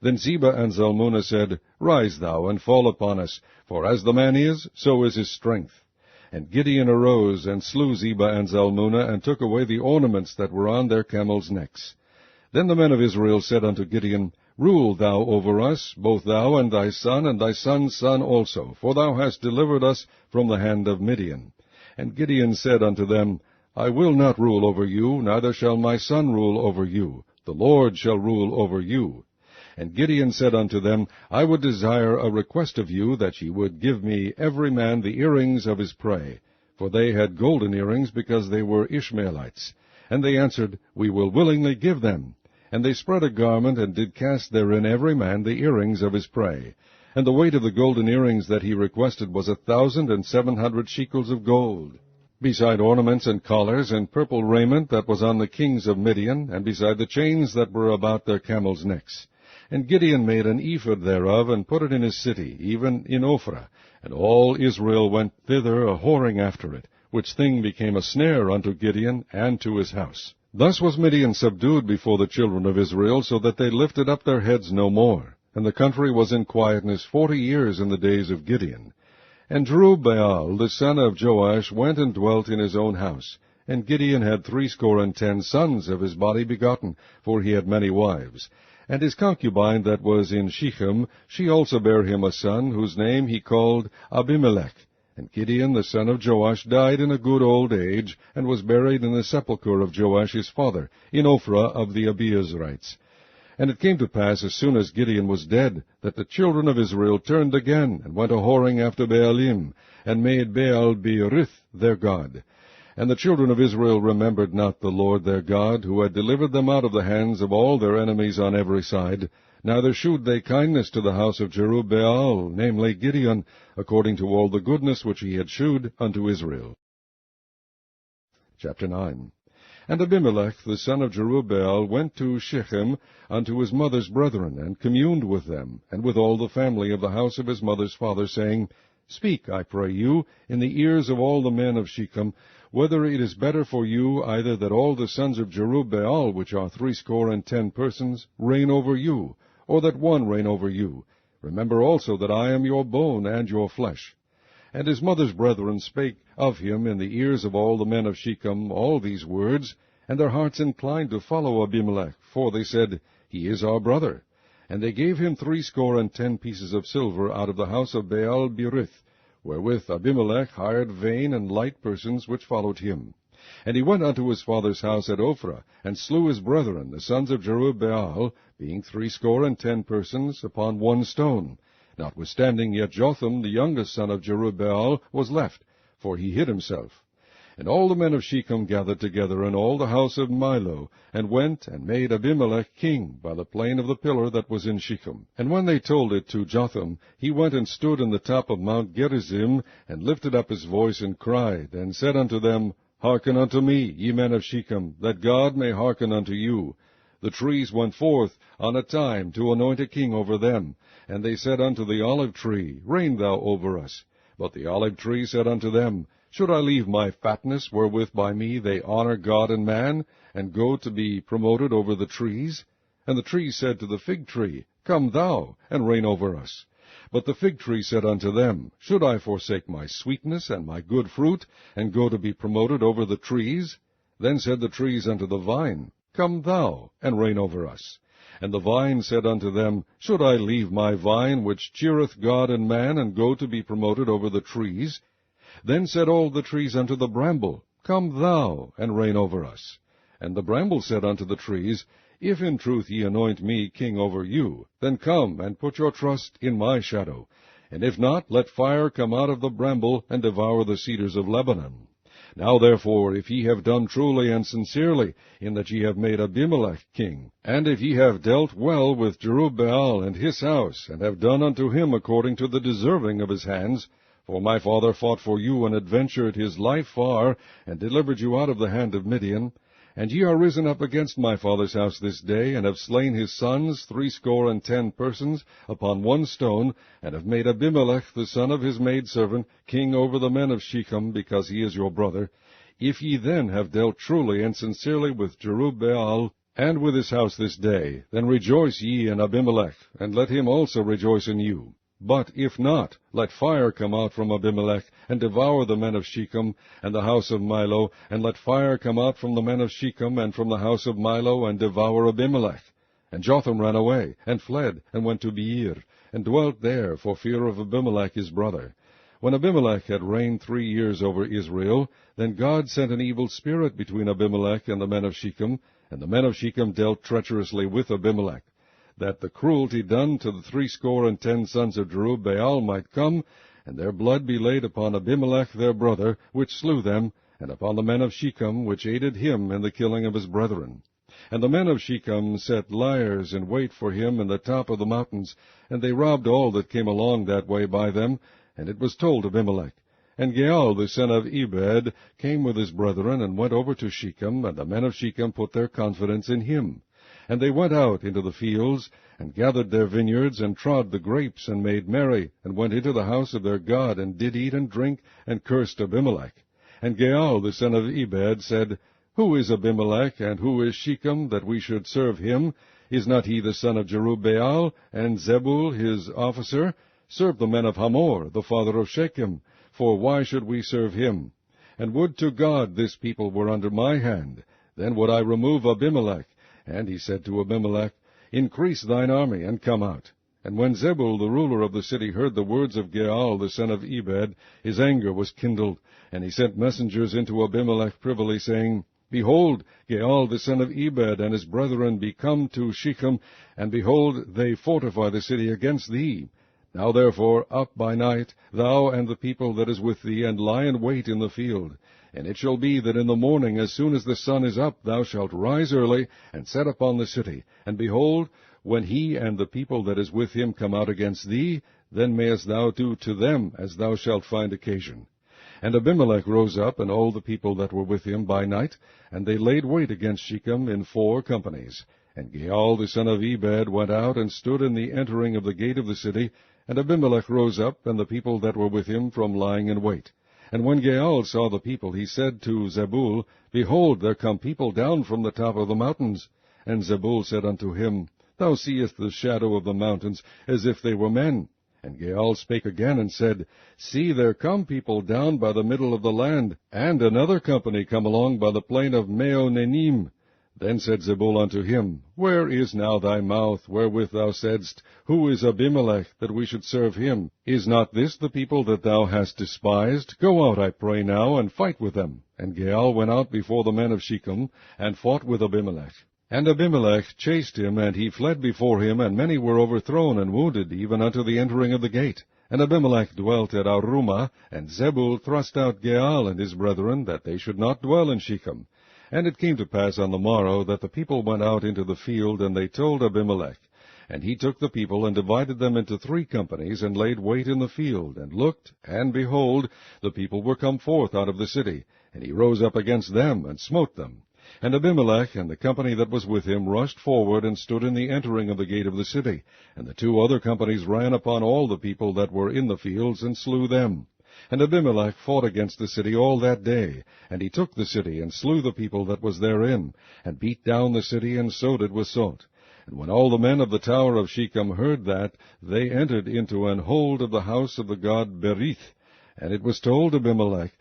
Then Zebah and Zalmunna said, Rise thou, and fall upon us, for as the man is, so is his strength. And Gideon arose, and slew Zebah and Zalmunna, and took away the ornaments that were on their camels' necks. Then the men of Israel said unto Gideon, Rule thou over us, both thou and thy son's son also, for thou hast delivered us from the hand of Midian. And Gideon said unto them, I will not rule over you, neither shall my son rule over you. The Lord shall rule over you. And Gideon said unto them, I would desire a request of you, that ye would give me every man the earrings of his prey. For they had golden earrings, because they were Ishmaelites. And they answered, We will willingly give them. And they spread a garment, and did cast therein every man the earrings of his prey. And the weight of the golden earrings that he requested was 1,700 shekels of gold, beside ornaments and collars, and purple raiment that was on the kings of Midian, and beside the chains that were about their camels' necks. And Gideon made an ephod thereof, and put it in his city, even in Ophrah. And all Israel went thither a-whoring after it, which thing became a snare unto Gideon and to his house. Thus was Midian subdued before the children of Israel, so that they lifted up their heads no more. And the country was in quietness 40 years in the days of Gideon. And Jerubbaal the son of Joash went and dwelt in his own house. And Gideon had 70 sons of his body begotten, for he had many wives. And his concubine that was in Shechem, she also bare him a son, whose name he called Abimelech. And Gideon the son of Joash died in a good old age, and was buried in the sepulchre of Joash his father, in Ophrah of the Abiezrites. And it came to pass, as soon as Gideon was dead, that the children of Israel turned again, and went a-whoring after Baalim, and made Baal-berith their god. And the children of Israel remembered not the Lord their God, who had delivered them out of the hands of all their enemies on every side, neither shewed they kindness to the house of Jerubbaal, namely Gideon, according to all the goodness which he had shewed unto Israel. Chapter 9. And Abimelech the son of Jerubbaal went to Shechem unto his mother's brethren, and communed with them, and with all the family of the house of his mother's father, saying, Speak, I pray you, in the ears of all the men of Shechem, whether it is better for you either that all the sons of Jerubbaal, which are 70 persons, reign over you, or that one reign over you. Remember also that I am your bone and your flesh. And his mother's brethren spake of him in the ears of all the men of Shechem all these words, and their hearts inclined to follow Abimelech, for they said, He is our brother. And they gave him 70 pieces of silver out of the house of Baal-berith, wherewith Abimelech hired vain and light persons which followed him. And he went unto his father's house at Ophrah, and slew his brethren, the sons of Jerubbaal, being 70 persons, upon one stone. Notwithstanding yet Jotham, the youngest son of Jerubbaal, was left, for he hid himself. And all the men of Shechem gathered together, and all the house of Milo, and went and made Abimelech king by the plain of the pillar that was in Shechem. And when they told it to Jotham, he went and stood in the top of Mount Gerizim, and lifted up his voice, and cried, and said unto them, Hearken unto me, ye men of Shechem, that God may hearken unto you. The trees went forth on a time to anoint a king over them. And they said unto the olive tree, Reign thou over us. But the olive tree said unto them, Should I leave my fatness, wherewith by me they honor God and man, and go to be promoted over the trees? And the tree said to the fig tree, Come thou, and reign over us. But the fig tree said unto them, Should I forsake my sweetness and my good fruit, and go to be promoted over the trees? Then said the trees unto the vine, Come thou, and reign over us. And the vine said unto them, Should I leave my vine, which cheereth God and man, and go to be promoted over the trees? Then said all the trees unto the bramble, Come thou, and reign over us. And the bramble said unto the trees, If in truth ye anoint me king over you, then come and put your trust in my shadow. And if not, let fire come out of the bramble, and devour the cedars of Lebanon. Now therefore, if ye have done truly and sincerely, in that ye have made Abimelech king, and if ye have dealt well with Jerubbaal and his house, and have done unto him according to the deserving of his hands, for my father fought for you, and adventured his life far, and delivered you out of the hand of Midian, And ye are risen up against my father's house this day, and have slain his sons 70 persons upon one stone, and have made Abimelech the son of his maidservant king over the men of Shechem, because he is your brother. If ye then have dealt truly and sincerely with Jerubbaal, and with his house this day, then rejoice ye in Abimelech, and let him also rejoice in you. But if not, let fire come out from Abimelech, and devour the men of Shechem, and the house of Milo, and let fire come out from the men of Shechem, and from the house of Milo, and devour Abimelech. And Jotham ran away, and fled, and went to Beer, and dwelt there for fear of Abimelech his brother. When Abimelech had reigned 3 years over Israel, then God sent an evil spirit between Abimelech and the men of Shechem, and the men of Shechem dealt treacherously with Abimelech, that the cruelty done to the 70 sons of Jerubbaal might come, and their blood be laid upon Abimelech their brother, which slew them, and upon the men of Shechem, which aided him in the killing of his brethren. And the men of Shechem set liers in wait for him in the top of the mountains, and they robbed all that came along that way by them, and it was told Abimelech. And Gaal the son of Ebed came with his brethren, and went over to Shechem, and the men of Shechem put their confidence in him. And they went out into the fields, and gathered their vineyards, and trod the grapes, and made merry, and went into the house of their God, and did eat and drink, and cursed Abimelech. And Gaal the son of Ebed said, Who is Abimelech, and who is Shechem, that we should serve him? Is not he the son of Jerubbaal, and Zebul his officer? Serve the men of Hamor, the father of Shechem, for why should we serve him? And would to God this people were under my hand, then would I remove Abimelech. And he said to Abimelech, Increase thine army, and come out. And when Zebul the ruler of the city heard the words of Gaal the son of Ebed, his anger was kindled, and he sent messengers into Abimelech privily, saying, Behold, Gaal the son of Ebed and his brethren be come to Shechem, and behold, they fortify the city against thee. Now therefore up by night, thou and the people that is with thee, and lie in wait in the field. And it shall be that in the morning, as soon as the sun is up, thou shalt rise early, and set upon the city. And behold, when he and the people that is with him come out against thee, then mayest thou do to them as thou shalt find occasion. And Abimelech rose up, and all the people that were with him by night, and they laid wait against Shechem in 4 companies. And Gaal the son of Ebed went out, and stood in the entering of the gate of the city, and Abimelech rose up, and the people that were with him, from lying in wait. And when Gaal saw the people, he said to Zebul, Behold, there come people down from the top of the mountains. And Zebul said unto him, Thou seest the shadow of the mountains, as if they were men. And Gaal spake again, and said, See, there come people down by the middle of the land, and another company come along by the plain of Meonenim. Then said Zebul unto him, Where is now thy mouth, wherewith thou saidst, Who is Abimelech, that we should serve him? Is not this the people that thou hast despised? Go out, I pray now, and fight with them. And Gaal went out before the men of Shechem, and fought with Abimelech. And Abimelech chased him, and he fled before him, and many were overthrown and wounded, even unto the entering of the gate. And Abimelech dwelt at Arumah, and Zebul thrust out Gaal and his brethren, that they should not dwell in Shechem. And it came to pass on the morrow that the people went out into the field, and they told Abimelech. And he took the people, and divided them into 3 companies, and laid wait in the field, and looked, and behold, the people were come forth out of the city. And he rose up against them, and smote them. And Abimelech and the company that was with him rushed forward, and stood in the entering of the gate of the city. And the 2 other companies ran upon all the people that were in the fields, and slew them. And Abimelech fought against the city all that day, and he took the city, and slew the people that was therein, and beat down the city, and sowed it with salt. And when all the men of the tower of Shechem heard that, they entered into an hold of the house of the god Berith. And it was told Abimelech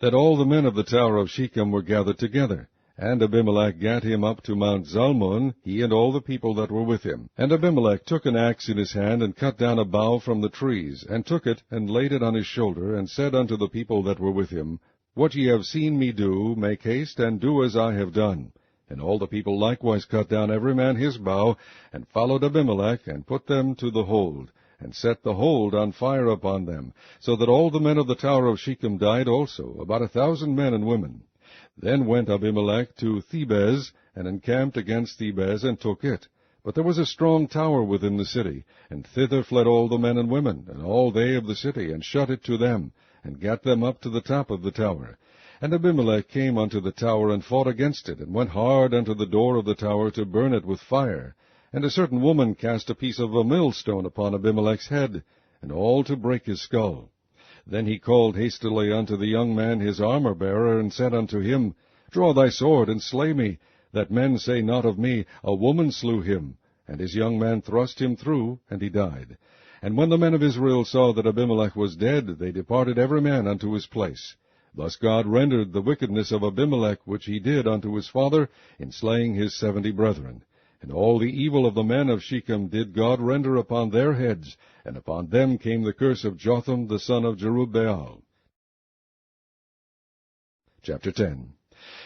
that all the men of the tower of Shechem were gathered together. And Abimelech gat him up to Mount Zalmon, he and all the people that were with him. And Abimelech took an axe in his hand, and cut down a bough from the trees, and took it, and laid it on his shoulder, and said unto the people that were with him, What ye have seen me do, make haste, and do as I have done. And all the people likewise cut down every man his bough, and followed Abimelech, and put them to the hold, and set the hold on fire upon them, so that all the men of the tower of Shechem died also, about 1,000 men and women. Then went Abimelech to Thebez, and encamped against Thebez, and took it. But there was a strong tower within the city, and thither fled all the men and women, and all they of the city, and shut it to them, and gat them up to the top of the tower. And Abimelech came unto the tower, and fought against it, and went hard unto the door of the tower to burn it with fire. And a certain woman cast a piece of a millstone upon Abimelech's head, and all to break his skull. Then he called hastily unto the young man his armor-bearer, and said unto him, Draw thy sword, and slay me, that men say not of me, A woman slew him. And his young man thrust him through, and he died. And when the men of Israel saw that Abimelech was dead, they departed every man unto his place. Thus God rendered the wickedness of Abimelech, which he did unto his father, in slaying his 70 brethren. And all the evil of the men of Shechem did God render upon their heads, and upon them came the curse of Jotham the son of Jerubbaal. Chapter 10.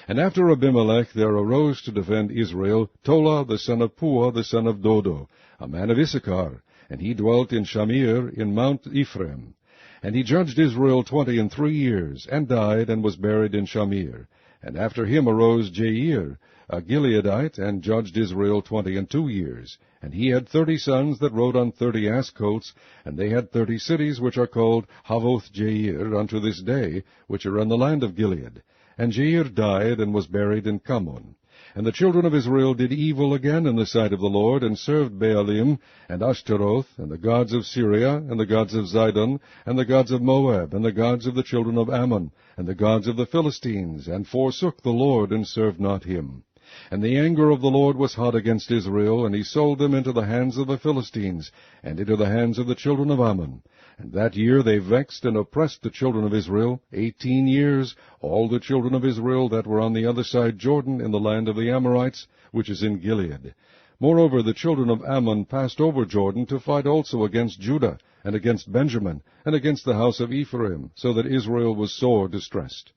And after Abimelech there arose to defend Israel Tola the son of Puah the son of Dodo, a man of Issachar, and he dwelt in Shamir in Mount Ephraim. And he judged Israel 23 years, and died, and was buried in Shamir. And after him arose Jair, a Gileadite, and judged Israel 22 years. And he had 30 sons that rode on 30 ass colts, and they had 30 cities, which are called Havoth Jair unto this day, which are in the land of Gilead. And Jair died, and was buried in Kammon. And the children of Israel did evil again in the sight of the Lord, and served Baalim, and Ashtaroth, and the gods of Syria, and the gods of Zidon, and the gods of Moab, and the gods of the children of Ammon, and the gods of the Philistines, and forsook the Lord, and served not him. And the anger of the Lord was hot against Israel, and he sold them into the hands of the Philistines, and into the hands of the children of Ammon. And that year they vexed and oppressed the children of Israel 18 years, all the children of Israel that were on the other side Jordan, in the land of the Amorites, which is in Gilead. Moreover, the children of Ammon passed over Jordan to fight also against Judah, and against Benjamin, and against the house of Ephraim, so that Israel was sore distressed.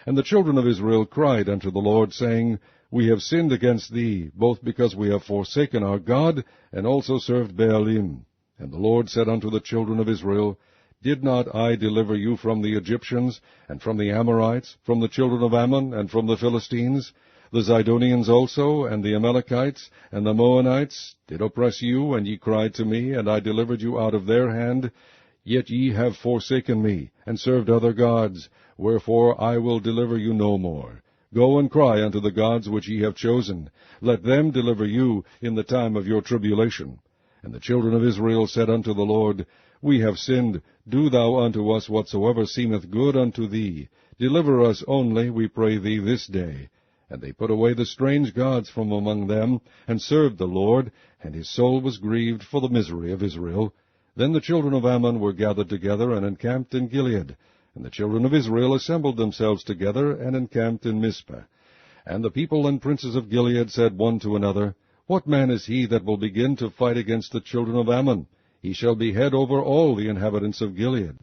And the children of Israel cried unto the Lord, saying, We have sinned against thee, both because we have forsaken our God, and also served Baalim. And the Lord said unto the children of Israel, Did not I deliver you from the Egyptians, and from the Amorites, from the children of Ammon, and from the Philistines? The Zidonians also, and the Amalekites, and the Moabites did oppress you, and ye cried to me, and I delivered you out of their hand. Yet ye have forsaken me, and served other gods, wherefore I will deliver you no more. Go and cry unto the gods which ye have chosen. Let them deliver you in the time of your tribulation. And the children of Israel said unto the Lord, We have sinned. Do thou unto us whatsoever seemeth good unto thee. Deliver us only, we pray thee, this day. And they put away the strange gods from among them, and served the Lord, and his soul was grieved for the misery of Israel. Then the children of Ammon were gathered together, and encamped in Gilead. And the children of Israel assembled themselves together, and encamped in Mizpah. And the people and princes of Gilead said one to another, What man is he that will begin to fight against the children of Ammon? He shall be head over all the inhabitants of Gilead.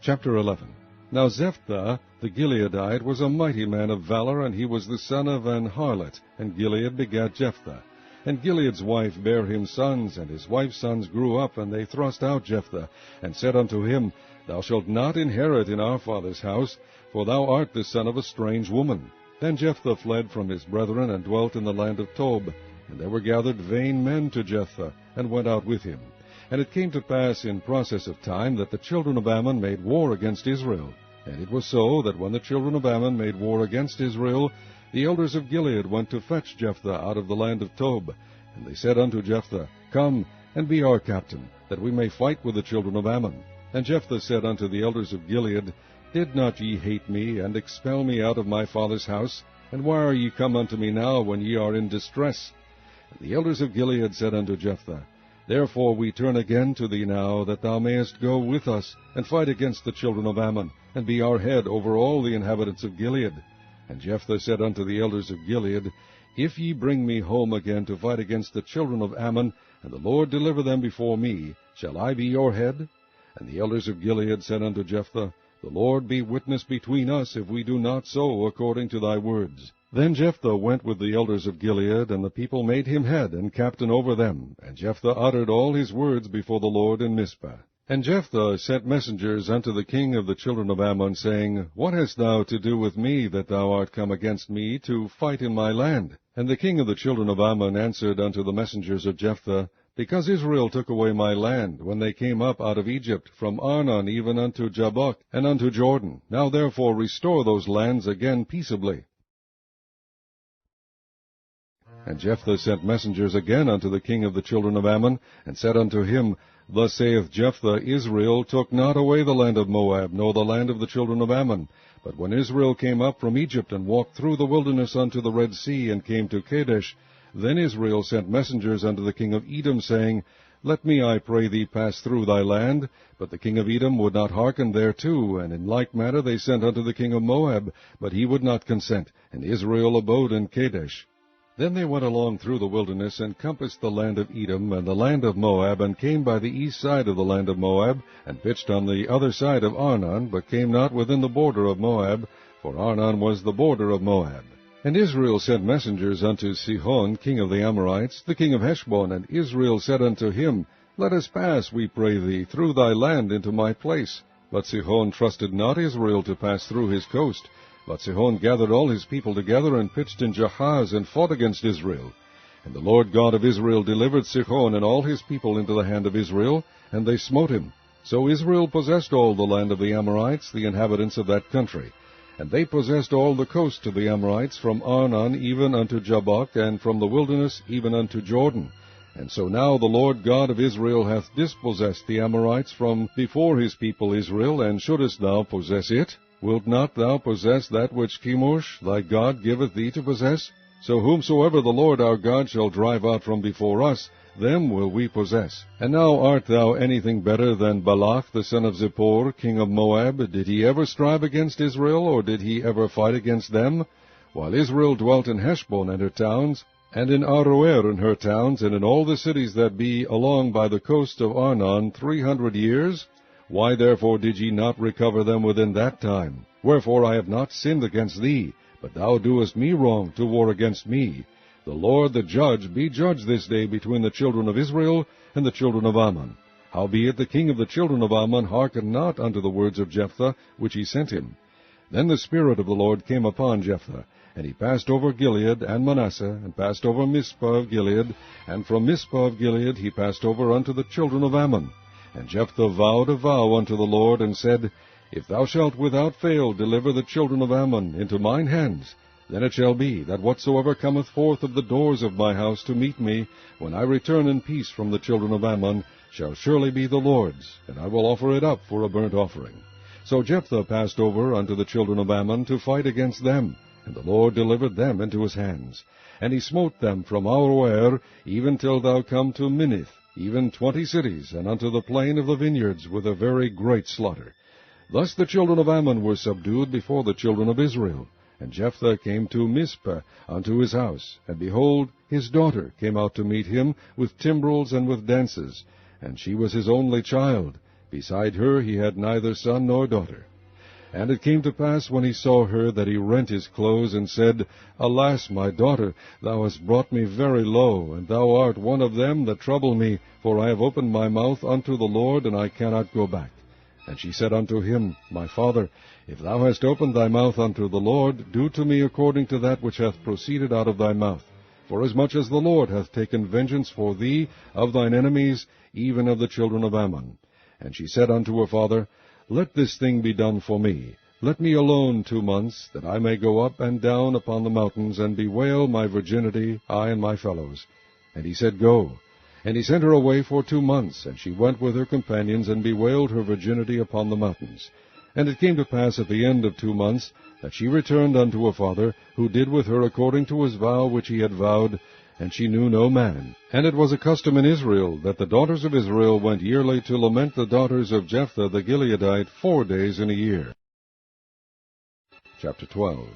Chapter 11. Now Jephthah the Gileadite was a mighty man of valor, and he was the son of an harlot, and Gilead begat Jephthah. And Gilead's wife bare him sons, and his wife's sons grew up, and they thrust out Jephthah, and said unto him, Thou shalt not inherit in our father's house, for thou art the son of a strange woman. Then Jephthah fled from his brethren, and dwelt in the land of Tob. And there were gathered vain men to Jephthah, and went out with him. And it came to pass in process of time that the children of Ammon made war against Israel. And it was so that when the children of Ammon made war against Israel, the elders of Gilead went to fetch Jephthah out of the land of Tob. And they said unto Jephthah, Come, and be our captain, that we may fight with the children of Ammon. And Jephthah said unto the elders of Gilead, Did not ye hate me, and expel me out of my father's house? And why are ye come unto me now, when ye are in distress? And the elders of Gilead said unto Jephthah, Therefore we turn again to thee now, that thou mayest go with us, and fight against the children of Ammon, and be our head over all the inhabitants of Gilead. And Jephthah said unto the elders of Gilead, If ye bring me home again to fight against the children of Ammon, and the Lord deliver them before me, shall I be your head? And the elders of Gilead said unto Jephthah, The Lord be witness between us, if we do not so according to thy words. Then Jephthah went with the elders of Gilead, and the people made him head and captain over them. And Jephthah uttered all his words before the Lord in Mizpah. And Jephthah sent messengers unto the king of the children of Ammon, saying, What hast thou to do with me, that thou art come against me to fight in my land? And the king of the children of Ammon answered unto the messengers of Jephthah, because Israel took away my land, when they came up out of Egypt, from Arnon even unto Jabbok, and unto Jordan. Now therefore restore those lands again peaceably. And Jephthah sent messengers again unto the king of the children of Ammon, and said unto him, Thus saith Jephthah, Israel took not away the land of Moab, nor the land of the children of Ammon. But when Israel came up from Egypt, and walked through the wilderness unto the Red Sea, and came to Kadesh, then Israel sent messengers unto the king of Edom, saying, Let me, I pray thee, pass through thy land. But the king of Edom would not hearken thereto, and in like manner they sent unto the king of Moab, but he would not consent, and Israel abode in Kadesh. Then they went along through the wilderness, and compassed the land of Edom, and the land of Moab, and came by the east side of the land of Moab, and pitched on the other side of Arnon, but came not within the border of Moab, for Arnon was the border of Moab. And Israel sent messengers unto Sihon, king of the Amorites, the king of Heshbon, and Israel said unto him, Let us pass, we pray thee, through thy land into my place. But Sihon trusted not Israel to pass through his coast. But Sihon gathered all his people together, and pitched in Jahaz, and fought against Israel. And the Lord God of Israel delivered Sihon and all his people into the hand of Israel, and they smote him. So Israel possessed all the land of the Amorites, the inhabitants of that country. And they possessed all the coast of the Amorites, from Arnon even unto Jabbok, and from the wilderness even unto Jordan. And so now the Lord God of Israel hath dispossessed the Amorites from before his people Israel, and shouldest thou possess it? Wilt not thou possess that which Chemosh thy God giveth thee to possess? So whomsoever the Lord our God shall drive out from before us, them will we possess. And now art thou anything better than Balak the son of Zippor, king of Moab? Did he ever strive against Israel, or did he ever fight against them? While Israel dwelt in Heshbon and her towns, and in Aroer and her towns, and in all the cities that be along by the coast of Arnon 300 years? Why therefore did ye not recover them within that time? Wherefore I have not sinned against thee, but thou doest me wrong to war against me. The Lord the judge be judge this day between the children of Israel and the children of Ammon. Howbeit the king of the children of Ammon hearkened not unto the words of Jephthah, which he sent him. Then the Spirit of the Lord came upon Jephthah, and he passed over Gilead and Manasseh, and passed over Mizpah of Gilead, and from Mizpah of Gilead he passed over unto the children of Ammon. And Jephthah vowed a vow unto the Lord, and said, If thou shalt without fail deliver the children of Ammon into mine hands, then it shall be, that whatsoever cometh forth of the doors of my house to meet me, when I return in peace from the children of Ammon, shall surely be the Lord's, and I will offer it up for a burnt offering. So Jephthah passed over unto the children of Ammon to fight against them, and the Lord delivered them into his hands. And he smote them from Aroer, even till thou come to Minnith, even 20 cities, and unto the plain of the vineyards, with a very great slaughter. Thus the children of Ammon were subdued before the children of Israel. And Jephthah came to Mizpah unto his house, and behold, his daughter came out to meet him with timbrels and with dances, and she was his only child. Beside her he had neither son nor daughter. And it came to pass, when he saw her, that he rent his clothes, and said, Alas, my daughter, thou hast brought me very low, and thou art one of them that trouble me, for I have opened my mouth unto the Lord, and I cannot go back. And she said unto him, My father, if thou hast opened thy mouth unto the Lord, do to me according to that which hath proceeded out of thy mouth. Forasmuch as the Lord hath taken vengeance for thee of thine enemies, even of the children of Ammon. And she said unto her father, Let this thing be done for me. Let me alone 2 months, that I may go up and down upon the mountains, and bewail my virginity, I and my fellows. And he said, Go. And he sent her away for 2 months, and she went with her companions, and bewailed her virginity upon the mountains. And it came to pass at the end of 2 months, that she returned unto her father, who did with her according to his vow which he had vowed, and she knew no man. And it was a custom in Israel, that the daughters of Israel went yearly to lament the daughters of Jephthah the Gileadite 4 days in a year. Chapter 12.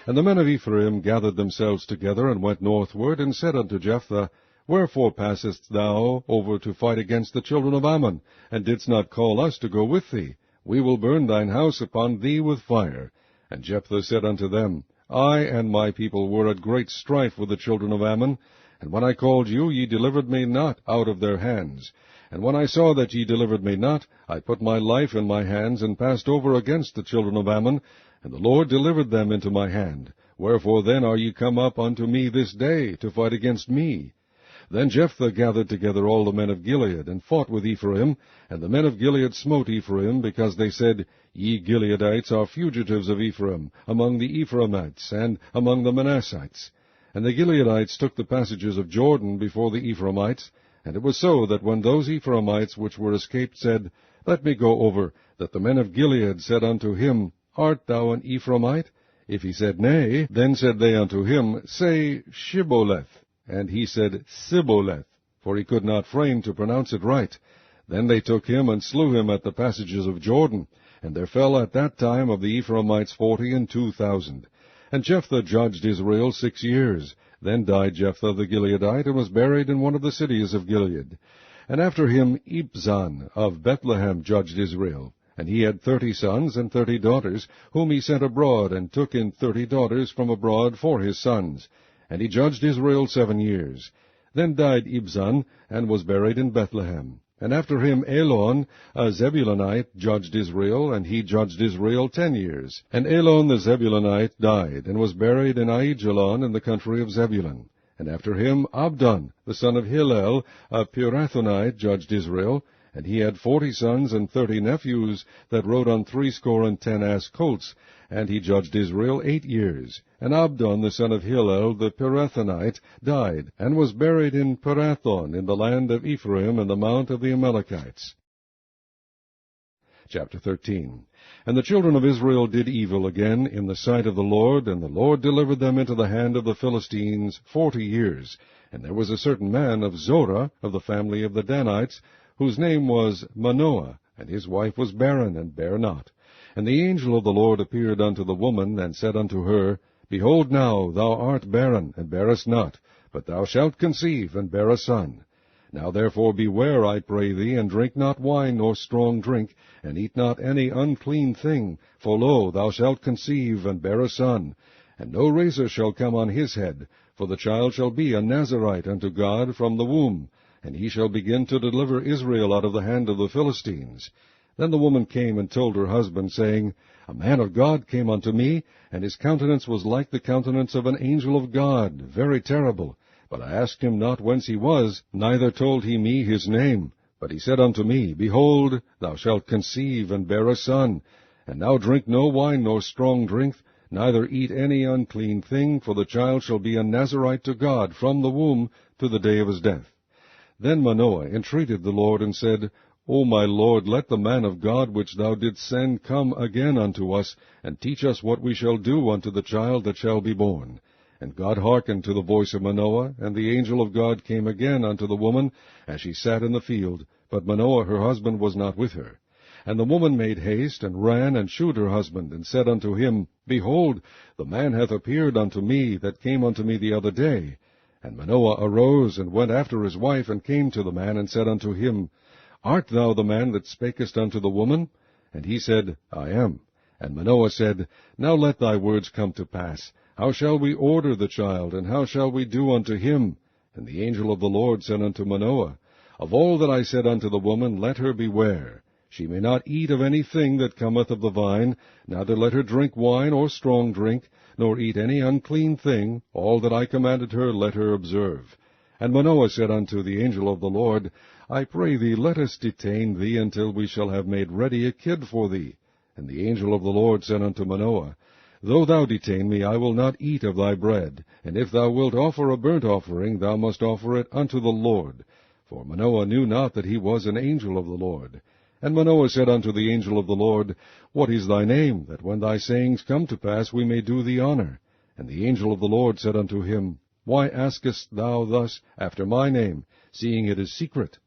And the men of Ephraim gathered themselves together, and went northward, and said unto Jephthah, Wherefore passest thou over to fight against the children of Ammon, and didst not call us to go with thee? We will burn thine house upon thee with fire. And Jephthah said unto them, I and my people were at great strife with the children of Ammon, and when I called you, ye delivered me not out of their hands. And when I saw that ye delivered me not, I put my life in my hands, and passed over against the children of Ammon, and the Lord delivered them into my hand. Wherefore then are ye come up unto me this day, to fight against me? Then Jephthah gathered together all the men of Gilead, and fought with Ephraim, and the men of Gilead smote Ephraim, because they said, Ye Gileadites are fugitives of Ephraim, among the Ephraimites, and among the Manassites. And the Gileadites took the passages of Jordan before the Ephraimites, and it was so that when those Ephraimites which were escaped said, Let me go over, that the men of Gilead said unto him, Art thou an Ephraimite? If he said, Nay, then said they unto him, Say Shibboleth. And he said, Sibboleth, for he could not frame to pronounce it right. Then they took him and slew him at the passages of Jordan. And there fell at that time of the Ephraimites 42,000. And Jephthah judged Israel 6 years. Then died Jephthah the Gileadite, and was buried in one of the cities of Gilead. And after him Ibzan of Bethlehem judged Israel. And he had 30 sons and 30 daughters, whom he sent abroad, and took in 30 daughters from abroad for his sons. And he judged Israel 7 years. Then died Ibzan, and was buried in Bethlehem. And after him Elon, a Zebulunite, judged Israel, and he judged Israel 10 years. And Elon the Zebulunite died, and was buried in Aijalon in the country of Zebulun. And after him Abdon, the son of Hillel, a Pirathonite, judged Israel, and he had 40 sons and 30 nephews that rode on 70 ass colts, and he judged Israel 8 years. And Abdon, the son of Hillel, the Pirathonite, died, and was buried in Pirathon, in the land of Ephraim, in the mount of the Amalekites. Chapter 13. And the children of Israel did evil again in the sight of the Lord, and the Lord delivered them into the hand of the Philistines 40 years. And there was a certain man of Zorah, of the family of the Danites, whose name was Manoah, and his wife was barren, and bare not. And the angel of the Lord appeared unto the woman, and said unto her, Behold now, thou art barren, and bearest not, but thou shalt conceive, and bear a son. Now therefore beware, I pray thee, and drink not wine nor strong drink, and eat not any unclean thing, for lo, thou shalt conceive, and bear a son. And no razor shall come on his head, for the child shall be a Nazarite unto God from the womb, and he shall begin to deliver Israel out of the hand of the Philistines. Then the woman came and told her husband, saying, A man of God came unto me, and his countenance was like the countenance of an angel of God, very terrible. But I asked him not whence he was, neither told he me his name. But he said unto me, Behold, thou shalt conceive, and bear a son. And now drink no wine nor strong drink, neither eat any unclean thing, for the child shall be a Nazarite to God from the womb to the day of his death. Then Manoah entreated the Lord, and said, O my Lord, let the man of God which thou didst send come again unto us, and teach us what we shall do unto the child that shall be born. And God hearkened to the voice of Manoah, and the angel of God came again unto the woman, as she sat in the field, but Manoah her husband was not with her. And the woman made haste, and ran, and shewed her husband, and said unto him, Behold, the man hath appeared unto me, that came unto me the other day. And Manoah arose, and went after his wife, and came to the man, and said unto him, Art thou the man that spakest unto the woman? And he said, I am. And Manoah said, Now let thy words come to pass. How shall we order the child, and how shall we do unto him? And the angel of the Lord said unto Manoah, Of all that I said unto the woman, let her beware. She may not eat of any thing that cometh of the vine, neither let her drink wine or strong drink, nor eat any unclean thing. All that I commanded her, let her observe. And Manoah said unto the angel of the Lord, I pray thee, let us detain thee until we shall have made ready a kid for thee. And the angel of the Lord said unto Manoah, Though thou detain me, I will not eat of thy bread. And if thou wilt offer a burnt offering, thou must offer it unto the Lord. For Manoah knew not that he was an angel of the Lord. And Manoah said unto the angel of the Lord, What is thy name, that when thy sayings come to pass we may do thee honor? And the angel of the Lord said unto him, Why askest thou thus after my name, seeing it is secret?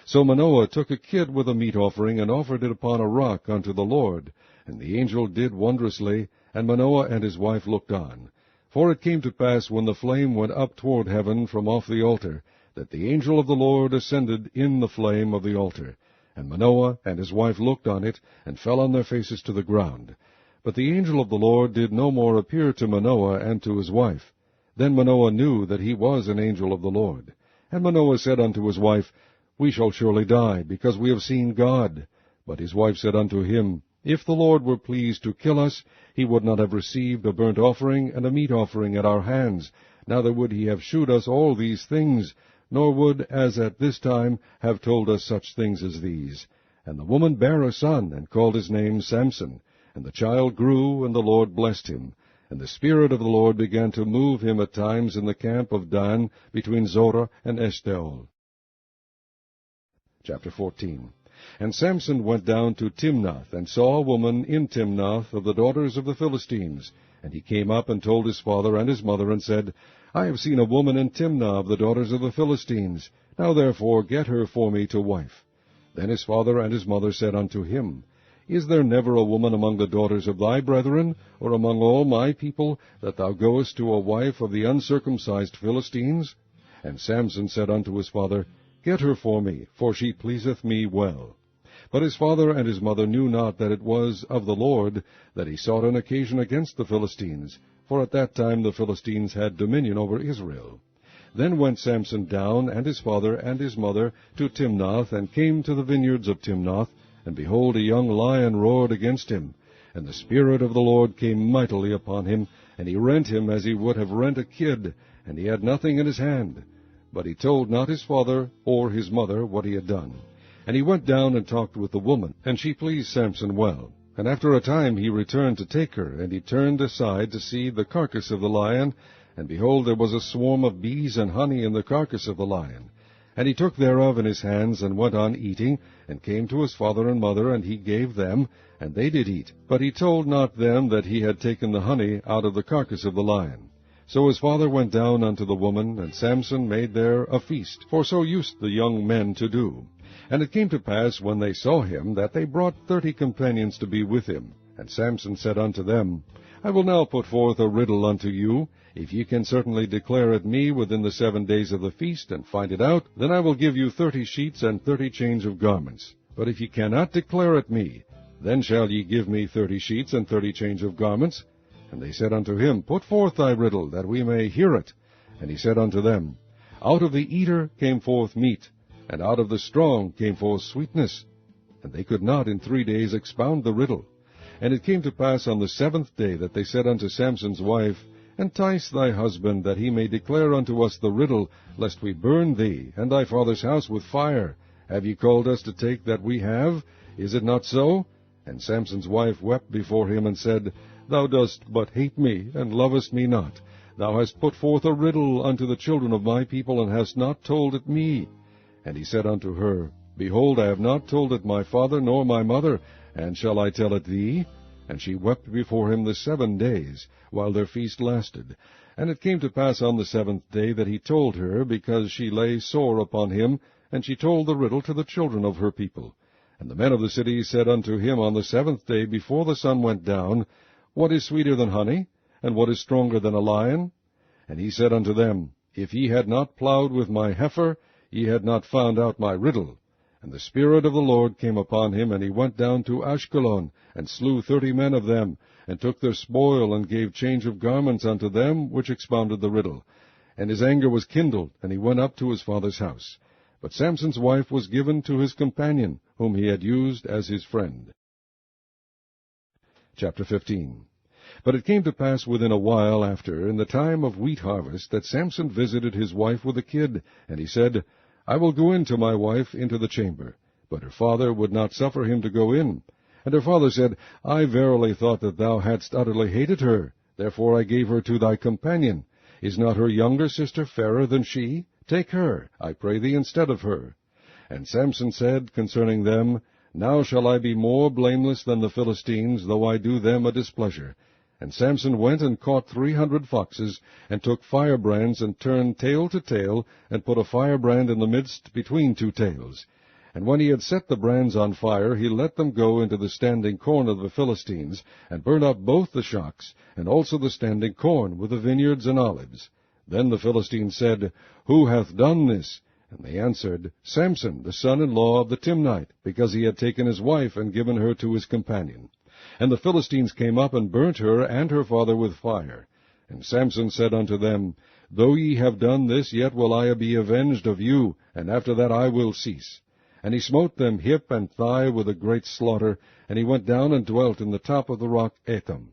So Manoah took a kid with a meat offering, and offered it upon a rock unto the Lord. And the angel did wondrously, and Manoah and his wife looked on. For it came to pass, when the flame went up toward heaven from off the altar, that the angel of the Lord ascended in the flame of the altar. And Manoah and his wife looked on it, and fell on their faces to the ground. But the angel of the Lord did no more appear to Manoah and to his wife. Then Manoah knew that he was an angel of the Lord. And Manoah said unto his wife, We shall surely die, because we have seen God. But his wife said unto him, If the Lord were pleased to kill us, he would not have received a burnt offering and a meat offering at our hands, neither would he have shewed us all these things. nor would, as at this time, have told us such things as these. And the woman bare a son, and called his name Samson. And the child grew, and the Lord blessed him. And the Spirit of the Lord began to move him at times in the camp of Dan, between Zorah and Eshtaol. Chapter 14. And Samson went down to Timnath, and saw a woman in Timnath of the daughters of the Philistines. And he came up and told his father and his mother, and said, I have seen a woman in Timnah of the daughters of the Philistines. Now therefore get her for me to wife. Then his father and his mother said unto him, Is there never a woman among the daughters of thy brethren, or among all my people, that thou goest to a wife of the uncircumcised Philistines? And Samson said unto his father, Get her for me, for she pleaseth me well. But his father and his mother knew not that it was of the Lord that he sought an occasion against the Philistines, for at that time the Philistines had dominion over Israel. Then went Samson down, and his father and his mother, to Timnath, and came to the vineyards of Timnath, and behold, a young lion roared against him. And the Spirit of the Lord came mightily upon him, and he rent him as he would have rent a kid, and he had nothing in his hand. But he told not his father or his mother what he had done. And he went down and talked with the woman, and she pleased Samson well. And after a time he returned to take her, and he turned aside to see the carcass of the lion, and behold, there was a swarm of bees and honey in the carcass of the lion. And he took thereof in his hands, and went on eating, and came to his father and mother, and he gave them, and they did eat. But he told not them that he had taken the honey out of the carcass of the lion. So his father went down unto the woman, and Samson made there a feast, for so used the young men to do. And it came to pass, when they saw him, that they brought 30 companions to be with him. And Samson said unto them, I will now put forth a riddle unto you. If ye can certainly declare it me within the 7 days of the feast, and find it out, then I will give you 30 sheets and 30 change of garments. But if ye cannot declare it me, then shall ye give me 30 sheets and 30 change of garments. And they said unto him, Put forth thy riddle, that we may hear it. And he said unto them, Out of the eater came forth meat, and out of the strong came forth sweetness. And they could not in 3 days expound the riddle. And it came to pass on the 7th day that they said unto Samson's wife, Entice thy husband, that he may declare unto us the riddle, lest we burn thee, and thy father's house with fire. Have ye called us to take that we have? Is it not so? And Samson's wife wept before him, and said, Thou dost but hate me, and lovest me not. Thou hast put forth a riddle unto the children of my people, and hast not told it me. And he said unto her, Behold, I have not told it my father nor my mother, and shall I tell it thee? And she wept before him the 7 days, while their feast lasted. And it came to pass on the 7th day that he told her, because she lay sore upon him, and she told the riddle to the children of her people. And the men of the city said unto him on the 7th day, before the sun went down, What is sweeter than honey? And what is stronger than a lion? And he said unto them, If ye had not plowed with my heifer, ye had not found out my riddle. And the Spirit of the Lord came upon him, and he went down to Ashkelon, and slew 30 men of them, and took their spoil, and gave change of garments unto them which expounded the riddle. And his anger was kindled, and he went up to his father's house. But Samson's wife was given to his companion, whom he had used as his friend. Chapter 15. But it came to pass within a while after, in the time of wheat harvest, that Samson visited his wife with a kid. And he said, I will go in to my wife into the chamber. But her father would not suffer him to go in. And her father said, I verily thought that thou hadst utterly hated her. Therefore I gave her to thy companion. Is not her younger sister fairer than she? Take her, I pray thee, instead of her. And Samson said concerning them, Now shall I be more blameless than the Philistines, though I do them a displeasure. And Samson went and caught 300 foxes, and took firebrands, and turned tail to tail, and put a firebrand in the midst between 2 tails. And when he had set the brands on fire, he let them go into the standing corn of the Philistines, and burnt up both the shocks, and also the standing corn, with the vineyards and olives. Then the Philistines said, Who hath done this? And they answered, Samson, the son-in-law of the Timnite, because he had taken his wife, and given her to his companion. And the Philistines came up, and burnt her and her father with fire. And Samson said unto them, Though ye have done this, yet will I be avenged of you, and after that I will cease. And he smote them hip and thigh with a great slaughter, and he went down and dwelt in the top of the rock Etham.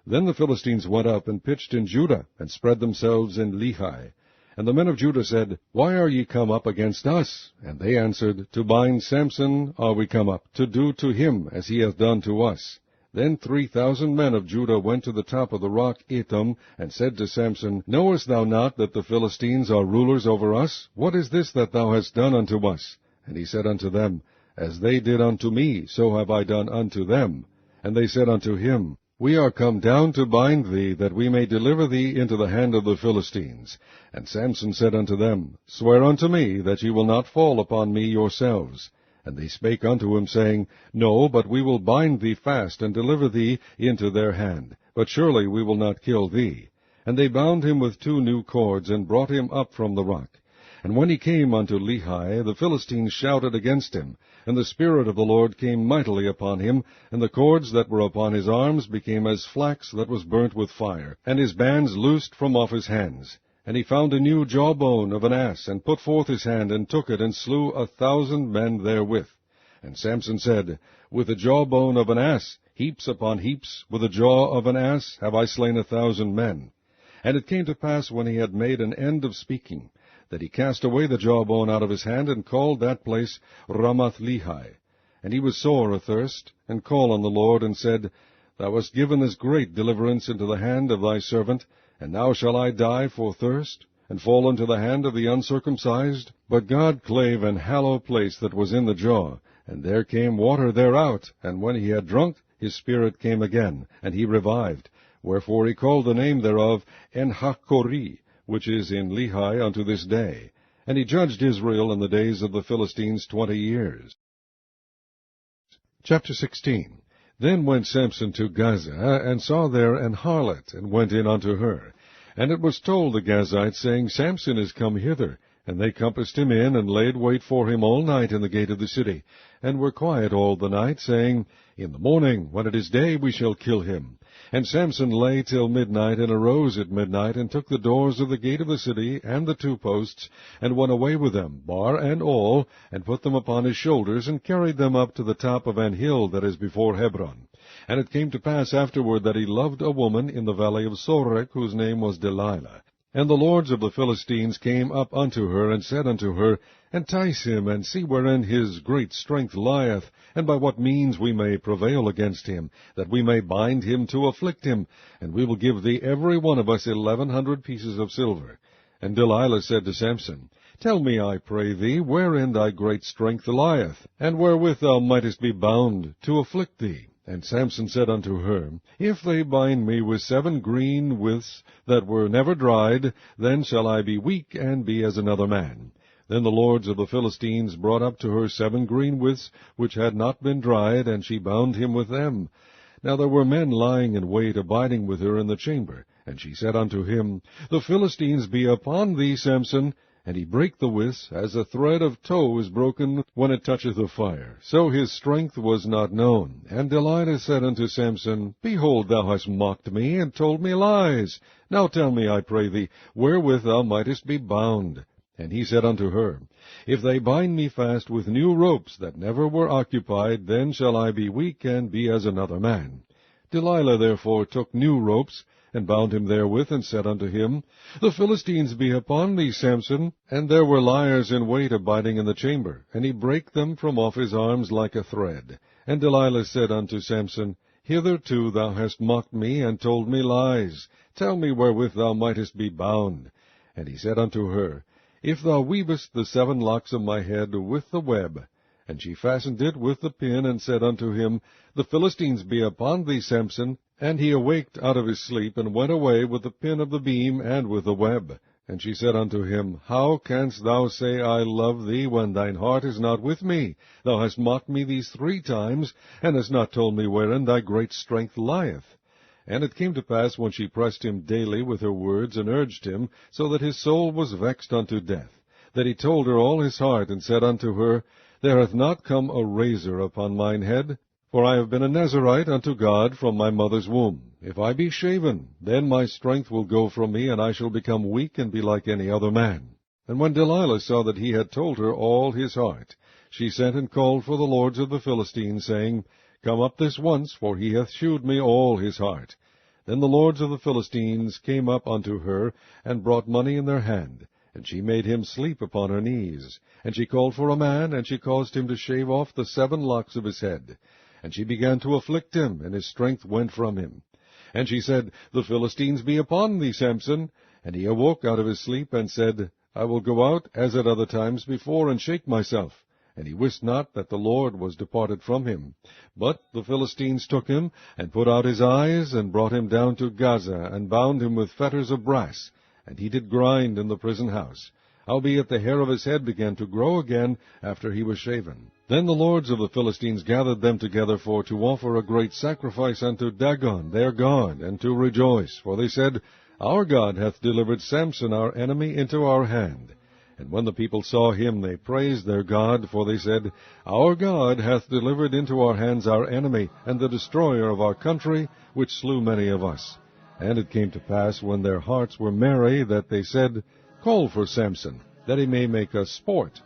Then the Philistines went up and pitched in Judah, and spread themselves in Lehi. And the men of Judah said, Why are ye come up against us? And they answered, To bind Samson are we come up, to do to him as he hath done to us. Then 3,000 men of Judah went to the top of the rock Etam, and said to Samson, Knowest thou not that the Philistines are rulers over us? What is this that thou hast done unto us? And he said unto them, As they did unto me, so have I done unto them. And they said unto him, We are come down to bind thee, that we may deliver thee into the hand of the Philistines. And Samson said unto them, Swear unto me that ye will not fall upon me yourselves. And they spake unto him, saying, No, but we will bind thee fast, and deliver thee into their hand. But surely we will not kill thee. And they bound him with 2 new cords, and brought him up from the rock. And when he came unto Lehi, the Philistines shouted against him. And the Spirit of the Lord came mightily upon him, and the cords that were upon his arms became as flax that was burnt with fire, and his bands loosed from off his hands. And he found a new jawbone of an ass, and put forth his hand, and took it, and slew 1,000 men therewith. And Samson said, With the jawbone of an ass, heaps upon heaps, with the jaw of an ass, have I slain 1,000 men. And it came to pass, when he had made an end of speaking, that he cast away the jawbone out of his hand, and called that place Ramath-Lehi. And he was sore athirst, and called on the Lord, and said, Thou hast given this great deliverance into the hand of thy servant, and now shall I die for thirst, and fall into the hand of the uncircumcised? But God clave an hollow place that was in the jaw, and there came water thereout, and when he had drunk, his spirit came again, and he revived. Wherefore he called the name thereof En-hakkore, which is in Lehi unto this day. And he judged Israel in the days of the Philistines 20 years. Chapter 16. Then went Samson to Gaza, and saw there an harlot, and went in unto her. And it was told the Gazites, saying, Samson is come hither. And they compassed him in, and laid wait for him all night in the gate of the city, and were quiet all the night, saying, In the morning, when it is day, we shall kill him. And Samson lay till midnight, and arose at midnight, and took the doors of the gate of the city, and the 2 posts, and went away with them, bar and all, and put them upon his shoulders, and carried them up to the top of an hill that is before Hebron. And it came to pass afterward that he loved a woman in the valley of Sorek, whose name was Delilah. And the lords of the Philistines came up unto her, and said unto her, Entice him, and see wherein his great strength lieth, and by what means we may prevail against him, that we may bind him to afflict him, and we will give thee every one of us 1,100 pieces of silver. And Delilah said to Samson, Tell me, I pray thee, wherein thy great strength lieth, and wherewith thou mightest be bound to afflict thee. And Samson said unto her, If they bind me with 7 green withs that were never dried, then shall I be weak, and be as another man. Then the lords of the Philistines brought up to her 7 green withs, which had not been dried, and she bound him with them. Now there were men lying in wait, abiding with her in the chamber. And she said unto him, The Philistines be upon thee, Samson. And he brake the withs, as a thread of tow is broken when it toucheth the fire. So his strength was not known. And Delilah said unto Samson, Behold, thou hast mocked me, and told me lies. Now tell me, I pray thee, wherewith thou mightest be bound. And he said unto her, If they bind me fast with new ropes that never were occupied, then shall I be weak, and be as another man. Delilah therefore took new ropes, and bound him therewith, and said unto him, The Philistines be upon thee, Samson. And there were liers in wait abiding in the chamber, and he brake them from off his arms like a thread. And Delilah said unto Samson, Hitherto thou hast mocked me, and told me lies. Tell me wherewith thou mightest be bound. And he said unto her, If thou weavest the 7 locks of my head with the web. And she fastened it with the pin, and said unto him, The Philistines be upon thee, Samson. And he awaked out of his sleep, and went away with the pin of the beam, and with the web. And she said unto him, How canst thou say, I love thee, when thine heart is not with me? Thou hast mocked me these 3 times, and hast not told me wherein thy great strength lieth. And it came to pass, when she pressed him daily with her words, and urged him, so that his soul was vexed unto death, that he told her all his heart, and said unto her, There hath not come a razor upon mine head, for I have been a Nazarite unto God from my mother's womb. If I be shaven, then my strength will go from me, and I shall become weak, and be like any other man. And when Delilah saw that he had told her all his heart, she sent and called for the lords of the Philistines, saying, Come up this once, for he hath shewed me all his heart. Then the lords of the Philistines came up unto her, and brought money in their hand. And she made him sleep upon her knees. And she called for a man, and she caused him to shave off the 7 locks of his head. And she began to afflict him, and his strength went from him. And she said, The Philistines be upon thee, Samson. And he awoke out of his sleep, and said, I will go out, as at other times before, and shake myself. And he wist not that the Lord was departed from him. But the Philistines took him, and put out his eyes, and brought him down to Gaza, and bound him with fetters of brass. And he did grind in the prison house. Howbeit the hair of his head began to grow again after he was shaven. Then the lords of the Philistines gathered them together for to offer a great sacrifice unto Dagon their god, and to rejoice. For they said, Our God hath delivered Samson our enemy into our hand. And when the people saw him, they praised their God, for they said, Our God hath delivered into our hands our enemy, and the destroyer of our country, which slew many of us. And it came to pass, when their hearts were merry, that they said, Call for Samson, that he may make us sport.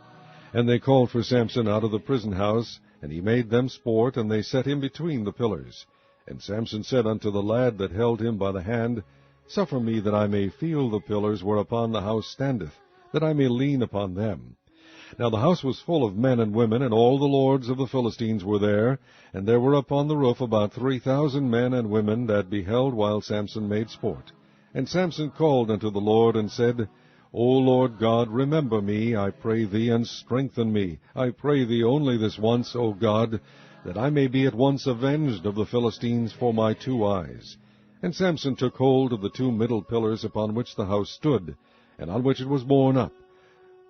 And they called for Samson out of the prison house, and he made them sport, and they set him between the pillars. And Samson said unto the lad that held him by the hand, Suffer me that I may feel the pillars whereupon the house standeth, that I may lean upon them. Now the house was full of men and women, and all the lords of the Philistines were there, and there were upon the roof about 3,000 men and women that beheld while Samson made sport. And Samson called unto the Lord, and said, O Lord God, remember me, I pray thee, and strengthen me. I pray thee only this once, O God, that I may be at once avenged of the Philistines for my 2 eyes. And Samson took hold of the 2 middle pillars upon which the house stood, and on which it was borne up,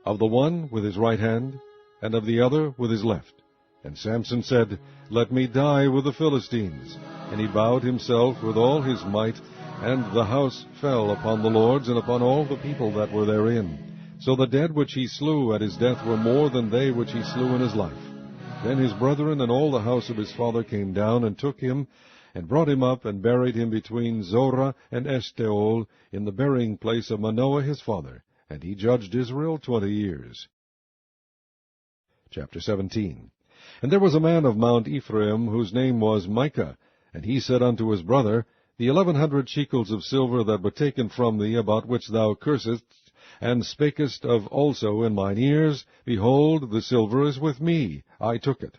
of the one with his right hand, and of the other with his left. And Samson said, Let me die with the Philistines. And he bowed himself with all his might, and the house fell upon the lords and upon all the people that were therein. So the dead which he slew at his death were more than they which he slew in his life. Then his brethren and all the house of his father came down and took him, and brought him up, and buried him between Zorah and Eshtaol, in the burying place of Manoah his father. And he judged Israel 20 years. Chapter 17. And there was a man of Mount Ephraim, whose name was Micah. And he said unto his brother, The 1,100 shekels of silver that were taken from thee, about which thou cursedst, and spakest of also in mine ears, behold, the silver is with me, I took it.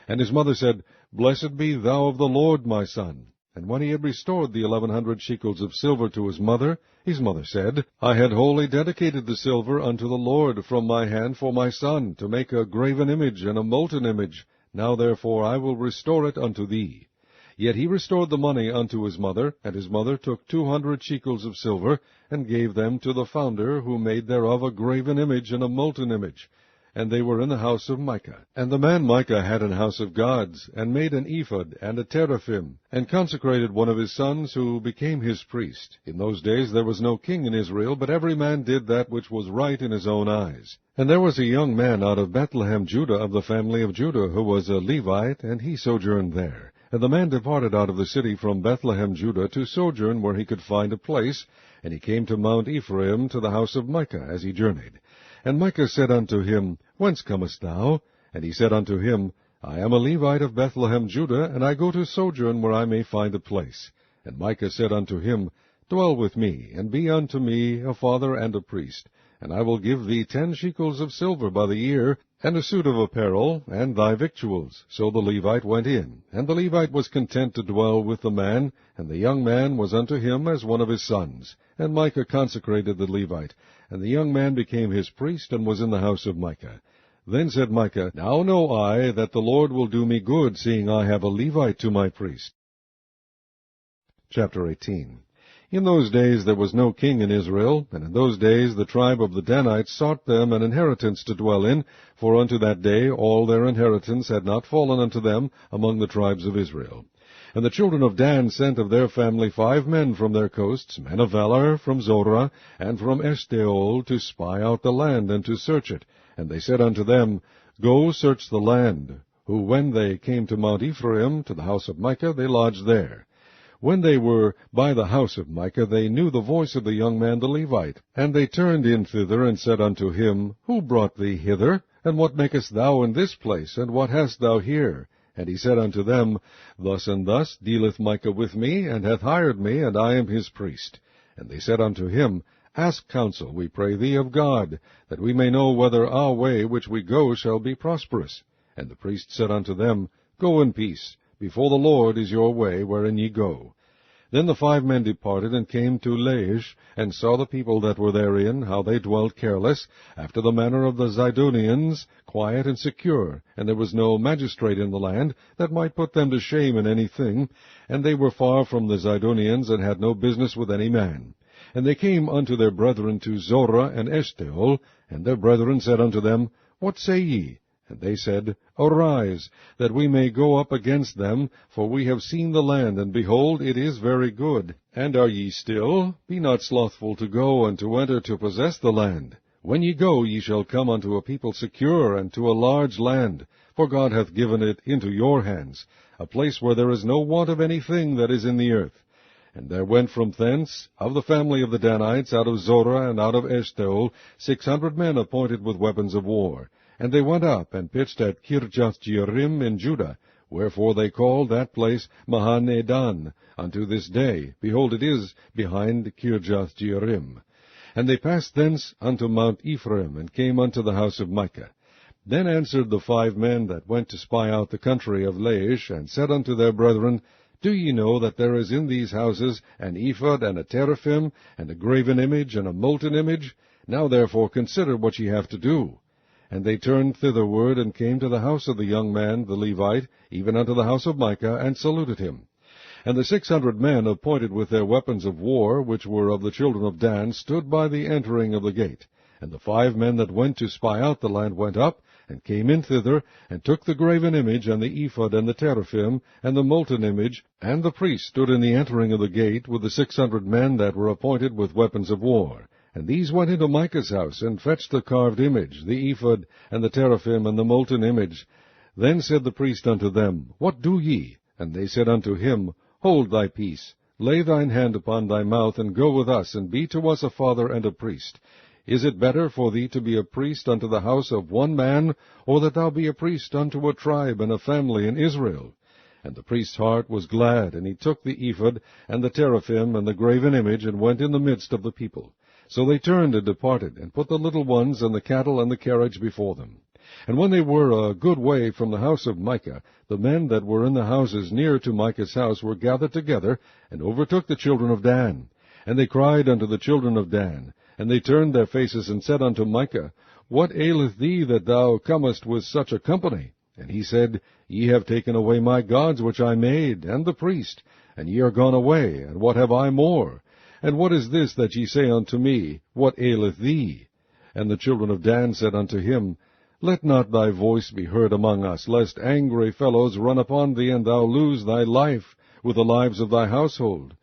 And his mother said, Blessed be thou of the Lord, my son. And when he had restored the 1,100 shekels of silver to his mother said, I had wholly dedicated the silver unto the Lord from my hand for my son, to make a graven image and a molten image. Now therefore I will restore it unto thee. Yet he restored the money unto his mother, and his mother took 200 shekels of silver, and gave them to the founder, who made thereof a graven image and a molten image. And they were in the house of Micah. And the man Micah had an house of gods, and made an ephod and a teraphim, and consecrated one of his sons, who became his priest. In those days there was no king in Israel, but every man did that which was right in his own eyes. And there was a young man out of Bethlehem, Judah, of the family of Judah, who was a Levite, and he sojourned there. And the man departed out of the city from Bethlehem, Judah, to sojourn where he could find a place, and he came to Mount Ephraim, to the house of Micah, as he journeyed. And Micah said unto him, Whence comest thou? And he said unto him, I am a Levite of Bethlehem, Judah, and I go to sojourn where I may find a place. And Micah said unto him, Dwell with me, and be unto me a father and a priest. And I will give thee 10 shekels of silver by the year, and a suit of apparel, and thy victuals. So the Levite went in. And the Levite was content to dwell with the man, and the young man was unto him as one of his sons. And Micah consecrated the Levite, and the young man became his priest, and was in the house of Micah. Then said Micah, Now know I that the Lord will do me good, seeing I have a Levite to my priest. Chapter 18. In those days there was no king in Israel, and in those days the tribe of the Danites sought them an inheritance to dwell in, for unto that day all their inheritance had not fallen unto them among the tribes of Israel. And the children of Dan sent of their family 5 men from their coasts, men of valor, from Zorah, and from Eshtaol, to spy out the land, and to search it. And they said unto them, Go search the land. Who, when they came to Mount Ephraim, to the house of Micah, they lodged there. When they were by the house of Micah, they knew the voice of the young man the Levite. And they turned in thither, and said unto him, Who brought thee hither? And what makest thou in this place? And what hast thou here? And he said unto them, Thus and thus dealeth Micah with me, and hath hired me, and I am his priest. And they said unto him, Ask counsel, we pray thee, of God, that we may know whether our way which we go shall be prosperous. And the priest said unto them, Go in peace, before the Lord is your way wherein ye go. Then the 5 men departed, and came to Laish, and saw the people that were therein, how they dwelt careless, after the manner of the Zidonians, quiet and secure, and there was no magistrate in the land that might put them to shame in any thing, and they were far from the Zidonians, and had no business with any man. And they came unto their brethren to Zorah and Eshtaol, and their brethren said unto them, What say ye? And they said, Arise, that we may go up against them, for we have seen the land, and behold, it is very good. And are ye still? Be not slothful to go and to enter to possess the land. When ye go, ye shall come unto a people secure, and to a large land, for God hath given it into your hands, a place where there is no want of anything that is in the earth. And there went from thence, of the family of the Danites, out of Zorah and out of Eshtaol, 600 men appointed with weapons of war. And they went up, and pitched at Kirjath-jearim in Judah, wherefore they called that place Mahaneh-dan unto this day. Behold, it is behind Kirjath-jearim. And they passed thence unto Mount Ephraim, and came unto the house of Micah. Then answered the 5 men that went to spy out the country of Laish, and said unto their brethren, Do ye know that there is in these houses an ephod, and a teraphim, and a graven image, and a molten image? Now therefore consider what ye have to do. And they turned thitherward, and came to the house of the young man, the Levite, even unto the house of Micah, and saluted him. And the 600 men appointed with their weapons of war, which were of the children of Dan, stood by the entering of the gate. And the 5 men that went to spy out the land went up, and came in thither, and took the graven image, and the ephod, and the teraphim, and the molten image, and the priest stood in the entering of the gate, with the 600 men that were appointed with weapons of war. And these went into Micah's house, and fetched the carved image, the ephod, and the teraphim, and the molten image. Then said the priest unto them, What do ye? And they said unto him, Hold thy peace, lay thine hand upon thy mouth, and go with us, and be to us a father and a priest. Is it better for thee to be a priest unto the house of one man, or that thou be a priest unto a tribe and a family in Israel? And the priest's heart was glad, and he took the ephod, and the teraphim, and the graven image, and went in the midst of the people. So they turned and departed, and put the little ones and the cattle and the carriage before them. And when they were a good way from the house of Micah, the men that were in the houses near to Micah's house were gathered together, and overtook the children of Dan. And they cried unto the children of Dan, and they turned their faces, and said unto Micah, What aileth thee that thou comest with such a company? And he said, Ye have taken away my gods which I made, and the priest, and ye are gone away, and what have I more? And what is this that ye say unto me, What aileth thee? And the children of Dan said unto him, Let not thy voice be heard among us, lest angry fellows run upon thee, and thou lose thy life with the lives of thy household.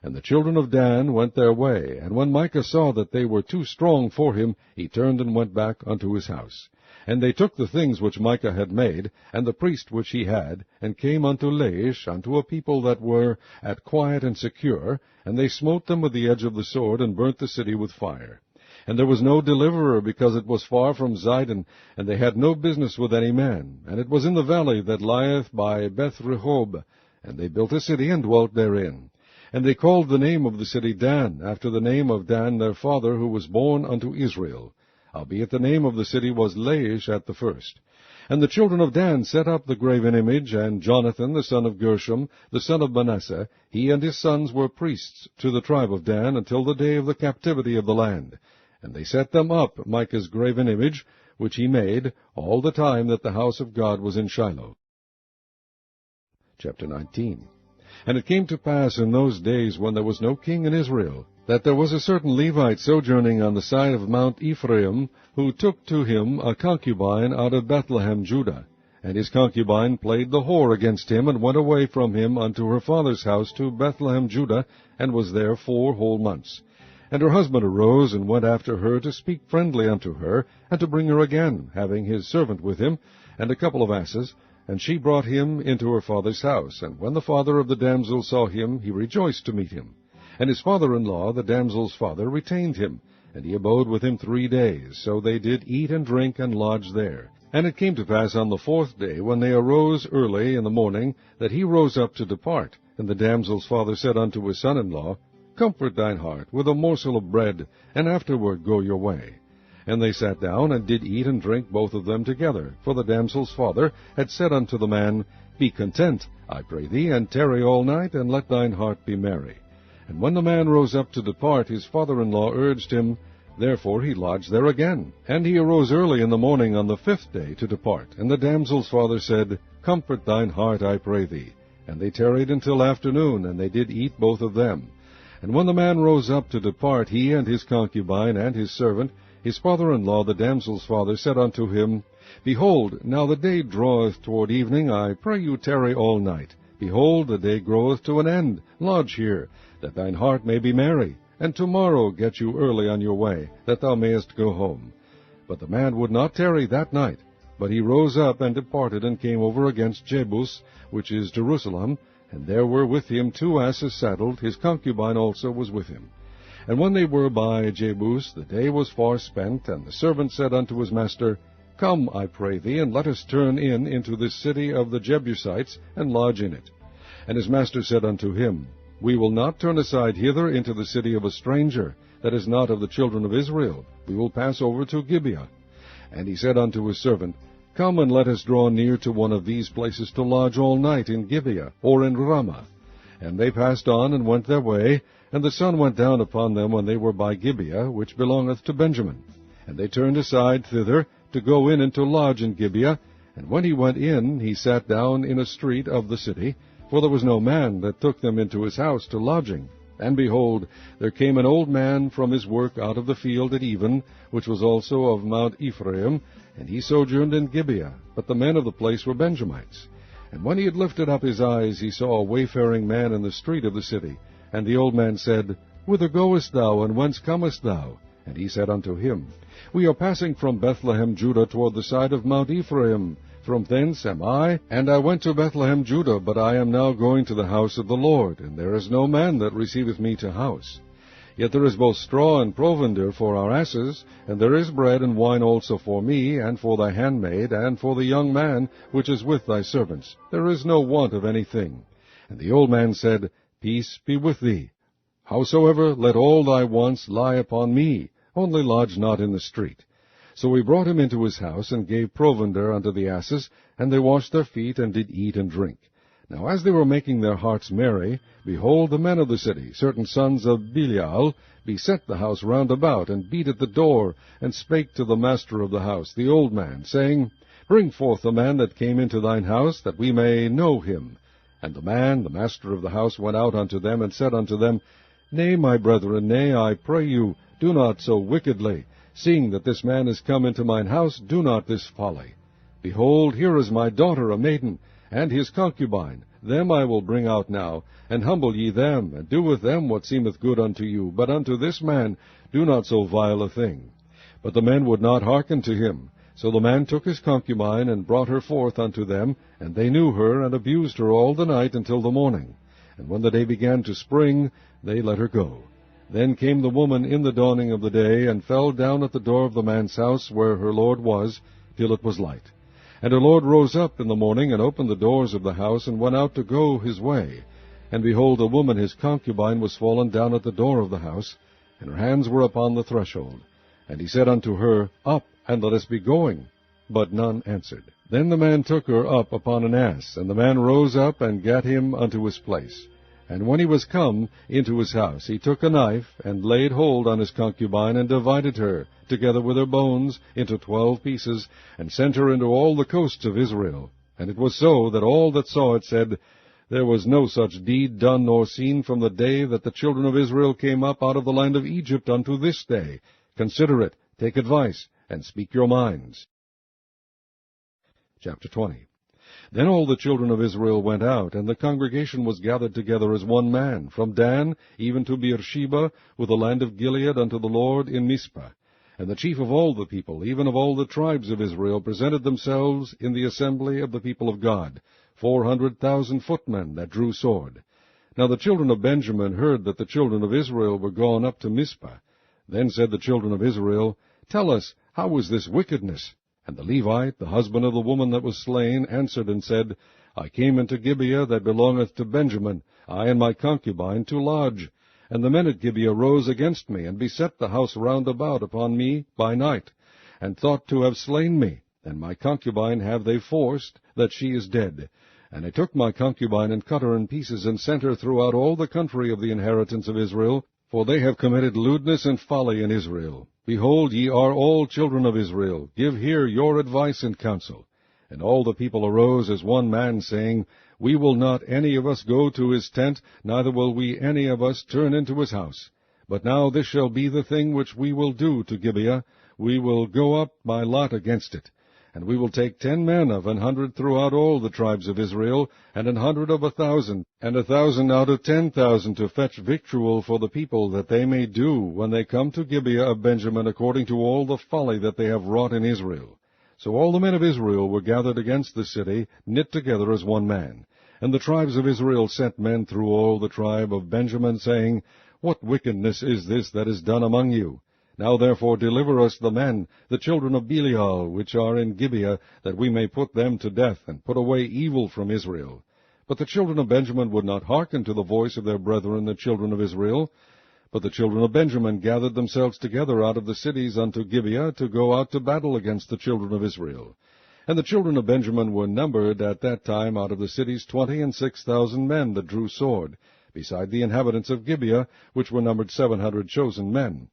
And the children of Dan went their way, and when Micah saw that they were too strong for him, he turned and went back unto his house. And they took the things which Micah had made, and the priest which he had, and came unto Laish, unto a people that were at quiet and secure, and they smote them with the edge of the sword, and burnt the city with fire. And there was no deliverer, because it was far from Zidon, and they had no business with any man. And it was in the valley that lieth by Beth-rehob. And they built a city, and dwelt therein. And they called the name of the city Dan, after the name of Dan their father, who was born unto Israel. Howbeit the name of the city was Laish at the first. And the children of Dan set up the graven image, and Jonathan the son of Gershom, the son of Manasseh, he and his sons were priests to the tribe of Dan, until the day of the captivity of the land. And they set them up, Micah's graven image, which he made, all the time that the house of God was in Shiloh. Chapter 19. And it came to pass in those days, when there was no king in Israel, that there was a certain Levite sojourning on the side of Mount Ephraim, who took to him a concubine out of Bethlehem, Judah. And his concubine played the whore against him, and went away from him unto her father's house to Bethlehem, Judah, and was there 4 whole months. And her husband arose, and went after her to speak friendly unto her, and to bring her again, having his servant with him, and a couple of asses. And she brought him into her father's house. And when the father of the damsel saw him, he rejoiced to meet him. And his father-in-law, the damsel's father, retained him, and he abode with him 3 days. So they did eat and drink, and lodge there. And it came to pass on the 4th day, when they arose early in the morning, that he rose up to depart. And the damsel's father said unto his son-in-law, Comfort thine heart with a morsel of bread, and afterward go your way. And they sat down, and did eat and drink both of them together. For the damsel's father had said unto the man, Be content, I pray thee, and tarry all night, and let thine heart be merry. And when the man rose up to depart, his father-in-law urged him. Therefore he lodged there again. And he arose early in the morning on the 5th day to depart. And the damsel's father said, Comfort thine heart, I pray thee. And they tarried until afternoon, and they did eat both of them. And when the man rose up to depart, he and his concubine and his servant, his father-in-law, the damsel's father, said unto him, Behold, now the day draweth toward evening, I pray you tarry all night. Behold, the day groweth to an end. Lodge here, that thine heart may be merry. And tomorrow get you early on your way, that thou mayest go home. But the man would not tarry that night, but he rose up and departed, and came over against Jebus, which is Jerusalem, and there were with him 2 asses saddled, his concubine also was with him. And when they were by Jebus, the day was far spent, and the servant said unto his master, Come, I pray thee, and let us turn in into this city of the Jebusites, and lodge in it. And his master said unto him, We will not turn aside hither into the city of a stranger, that is not of the children of Israel. We will pass over to Gibeah. And he said unto his servant, Come, and let us draw near to one of these places to lodge all night in Gibeah, or in Ramah. And they passed on, and went their way, and the sun went down upon them when they were by Gibeah, which belongeth to Benjamin. And they turned aside thither, to go in and to lodge in Gibeah. And when he went in, he sat down in a street of the city, for there was no man that took them into his house to lodging. And behold, there came an old man from his work out of the field at even, which was also of Mount Ephraim, and he sojourned in Gibeah, but the men of the place were Benjamites. And when he had lifted up his eyes, he saw a wayfaring man in the street of the city. And the old man said, Whither goest thou, and whence comest thou? And he said unto him, We are passing from Bethlehem, Judah, toward the side of Mount Ephraim. From thence am I, and I went to Bethlehem, Judah, but I am now going to the house of the Lord, and there is no man that receiveth me to house. Yet there is both straw and provender for our asses, and there is bread and wine also for me, and for thy handmaid, and for the young man which is with thy servants. There is no want of anything. And the old man said, Peace be with thee. Howsoever, let all thy wants lie upon me, only lodge not in the street. So we brought him into his house, and gave provender unto the asses, and they washed their feet, and did eat and drink. Now as they were making their hearts merry, behold, the men of the city, certain sons of Belial, beset the house round about, and beat at the door, and spake to the master of the house, the old man, saying, Bring forth the man that came into thine house, that we may know him. And the man, the master of the house, went out unto them, and said unto them, Nay, my brethren, nay, I pray you, do not so wickedly. Seeing that this man is come into mine house, do not this folly. Behold, here is my daughter, a maiden, and his concubine. Them I will bring out now, and humble ye them, and do with them what seemeth good unto you. But unto this man do not so vile a thing. But the men would not hearken to him. So the man took his concubine, and brought her forth unto them, and they knew her, and abused her all the night until the morning. And when the day began to spring, they let her go. Then came the woman in the dawning of the day, and fell down at the door of the man's house where her lord was, till it was light. And her lord rose up in the morning, and opened the doors of the house, and went out to go his way. And behold, the woman his concubine was fallen down at the door of the house, and her hands were upon the threshold. And he said unto her, Up, and let us be going. But none answered. Then the man took her up upon an ass, and the man rose up, and gat him unto his place. And when he was come into his house, he took a knife, and laid hold on his concubine, and divided her, together with her bones, into 12 pieces, and sent her into all the coasts of Israel. And it was so, that all that saw it said, There was no such deed done nor seen from the day that the children of Israel came up out of the land of Egypt unto this day. Consider it, take advice, and speak your minds. Chapter 20. Then all the children of Israel went out, and the congregation was gathered together as one man, from Dan even to Beersheba, with the land of Gilead, unto the Lord in Mizpah. And the chief of all the people, even of all the tribes of Israel, presented themselves in the assembly of the people of God, 400,000 footmen that drew sword. Now the children of Benjamin heard that the children of Israel were gone up to Mizpah. Then said the children of Israel, Tell us, how is this wickedness? And the Levite, the husband of the woman that was slain, answered and said, I came into Gibeah that belongeth to Benjamin, I and my concubine, to lodge. And the men at Gibeah rose against me, and beset the house round about upon me by night, and thought to have slain me. And my concubine have they forced, that she is dead. And they took my concubine, and cut her in pieces, and sent her throughout all the country of the inheritance of Israel, for they have committed lewdness and folly in Israel. Behold, ye are all children of Israel, give here your advice and counsel. And all the people arose as one man, saying, We will not any of us go to his tent, neither will we any of us turn into his house. But now this shall be the thing which we will do to Gibeah. We will go up by lot against it. And we will take 10 men of 100 throughout all the tribes of Israel, and 100 of 1,000, and 1,000 out of 10,000, to fetch victual for the people, that they may do, when they come to Gibeah of Benjamin, according to all the folly that they have wrought in Israel. So all the men of Israel were gathered against the city, knit together as one man. And the tribes of Israel sent men through all the tribe of Benjamin, saying, What wickedness is this that is done among you? Now therefore deliver us the men, the children of Belial, which are in Gibeah, that we may put them to death, and put away evil from Israel. But the children of Benjamin would not hearken to the voice of their brethren the children of Israel. But the children of Benjamin gathered themselves together out of the cities unto Gibeah, to go out to battle against the children of Israel. And the children of Benjamin were numbered at that time out of the cities 26,000 men that drew sword, beside the inhabitants of Gibeah, which were numbered 700 chosen men.